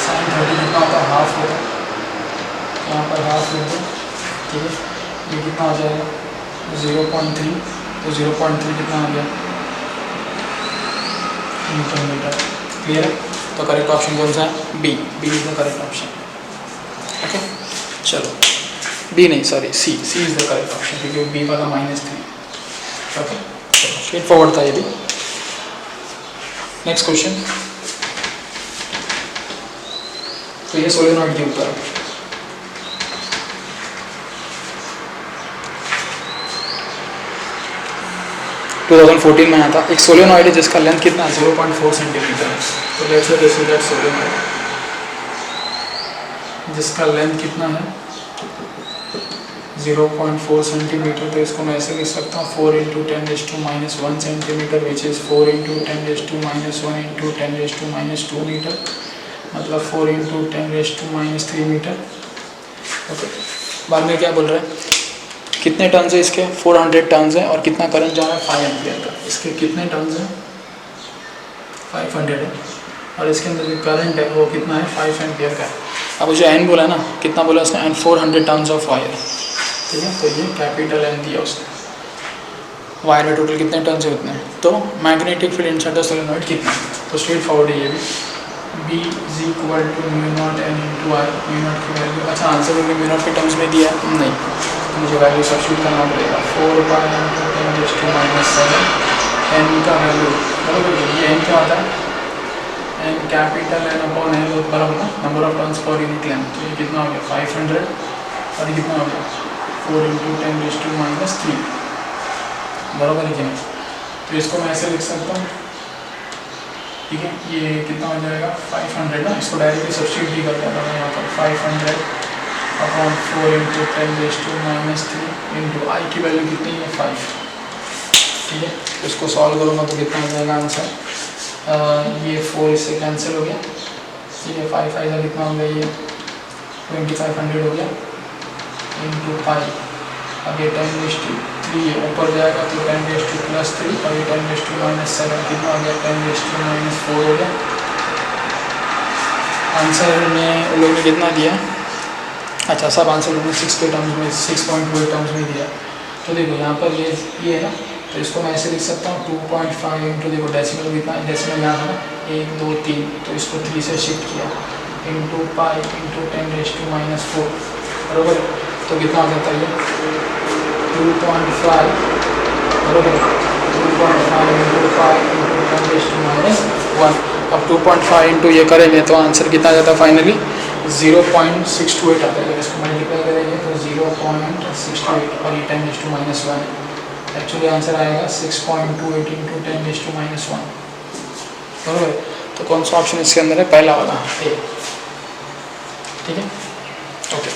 साइन 30 कितना होता है हाफ होता है, यहाँ पर हाफ होता है, ठीक है, ये कितना हो जाएगा 0.3, तो 0.3 कितना आ गया न्यूटन मीटर। क्लियर है। तो करेक्ट ऑप्शन कौन सा है B, B is the correct option. Okay, चलो बी नहीं sorry C is the correct option, क्योंकि बी वाला -3। ओके, चलो स्ट्रेट फॉरवर्ड था ये भी। नेक्स्ट क्वेश्चन, तो ये सोलेनॉइड के ऊपर है। तो 2014 में आया था। एक सोलेनॉइड है जिसका लेंथ कितना है 0.4 सेंटीमीटर है। तो let's say this is that solenoid जिसका लेंथ कितना है 0.4 सेंटीमीटर। तो इसको मैं ऐसे लिख सकता हूँ 4 × 10⁻⁻1 सेंटीमीटर विच इज़ 4 × 10⁻⁻1 × 10⁻2 मीटर, मतलब 4 × 10⁻³ मीटर। ओके, बाद में क्या बोल रहा है, कितने टर्न्स है इसके 400 टर्न्स है, और कितना करंट जा रहा है 5 एम्पियर का। इसके कितने टर्न्स हैं 500 है, और इसके अंदर जो करंट है वो कितना है 5 एम्पियर का है। अब जो एन बोला ना, कितना बोला उसने एन 400 टर्न्स ऑफ वायर, ठीक है, तो ये कैपिटल एन दिया उसने। वायर में टोटल कितने टर्न्स है उतने। तो magnetic field inside the solenoid कितना है, तो स्ट्रेट फॉरवर्ड है ये भी, B is equal to μ0 n × I। μ0 की वैल्यू, अच्छा आंसर मुझे μ0 के टर्म्स में दिया है नहीं, तो मुझे वैल्यू सब्स्टिट्यूट करना पड़ेगा 4 × 10⁻⁷ n का वैल्यू बराबर, ये n क्या होता है n capital N upon L बराबर ना, number of turns per unit length. तो ये कितना हो गया 500, और ये कितना हो गया 4 × 10⁻³ बराबर है कि नहीं। तो इसको मैं ऐसे लिख सकता हूँ, ठीक है, ये कितना हो जाएगा 500 ना, इसको डायरेक्टली सब्स्टिट्यूट भी कर देता हूँ यहाँ पर 500 अपॉन 4 × 10⁻³ × I की वैल्यू कितनी है 5, ठीक है। तो इसको सॉल्व करूँगा तो कितना हो जाएगा आंसर, ये 4 इससे कैंसिल हो गया, ठीक है, 5 5 का कितना हो गया ये 2500 हो गया इंटू पाई। अब ये 10⁻³ ऊपर जाएगा तो 10⁻+3, और ये 10⁻⁻7 कितना हो गया 10⁻⁴ हो गया। आंसर में उन लोगों ने कितना दिया, अच्छा सब आंसर लोगों ने 6 के टर्म्स में 6.2 टर्म्स में दिया। तो देखो यहाँ पर ये है ना, तो इसको मैं ऐसे लिख सकता हूँ 2.5 इंटू, देखो डेसिमल कितना है, डेसिमल यहाँ था ना 1 2 3, तो इसको 3 से शिफ्ट किया इंटू पाई इंटू 10⁻⁴ बराबर। तो कितना हो जाता है ये 2.5 बराबर, 2.5 इंटू 5 इंटू 10⁻⁻1। अब 2.5 इंटू ये करेंगे तो आंसर कितना आ जाता है फाइनली 0.628 आता है। जब इसको मल्टीप्लाई करेंगे तो 0.628 और ये 10⁻⁻1 है। एक्चुअली आंसर आएगा 6.28 इंटू 10⁻⁻1। बराबर। तो कौन सा ऑप्शन इसके अंदर है? पहला वाला ए। ठीक है, ओके।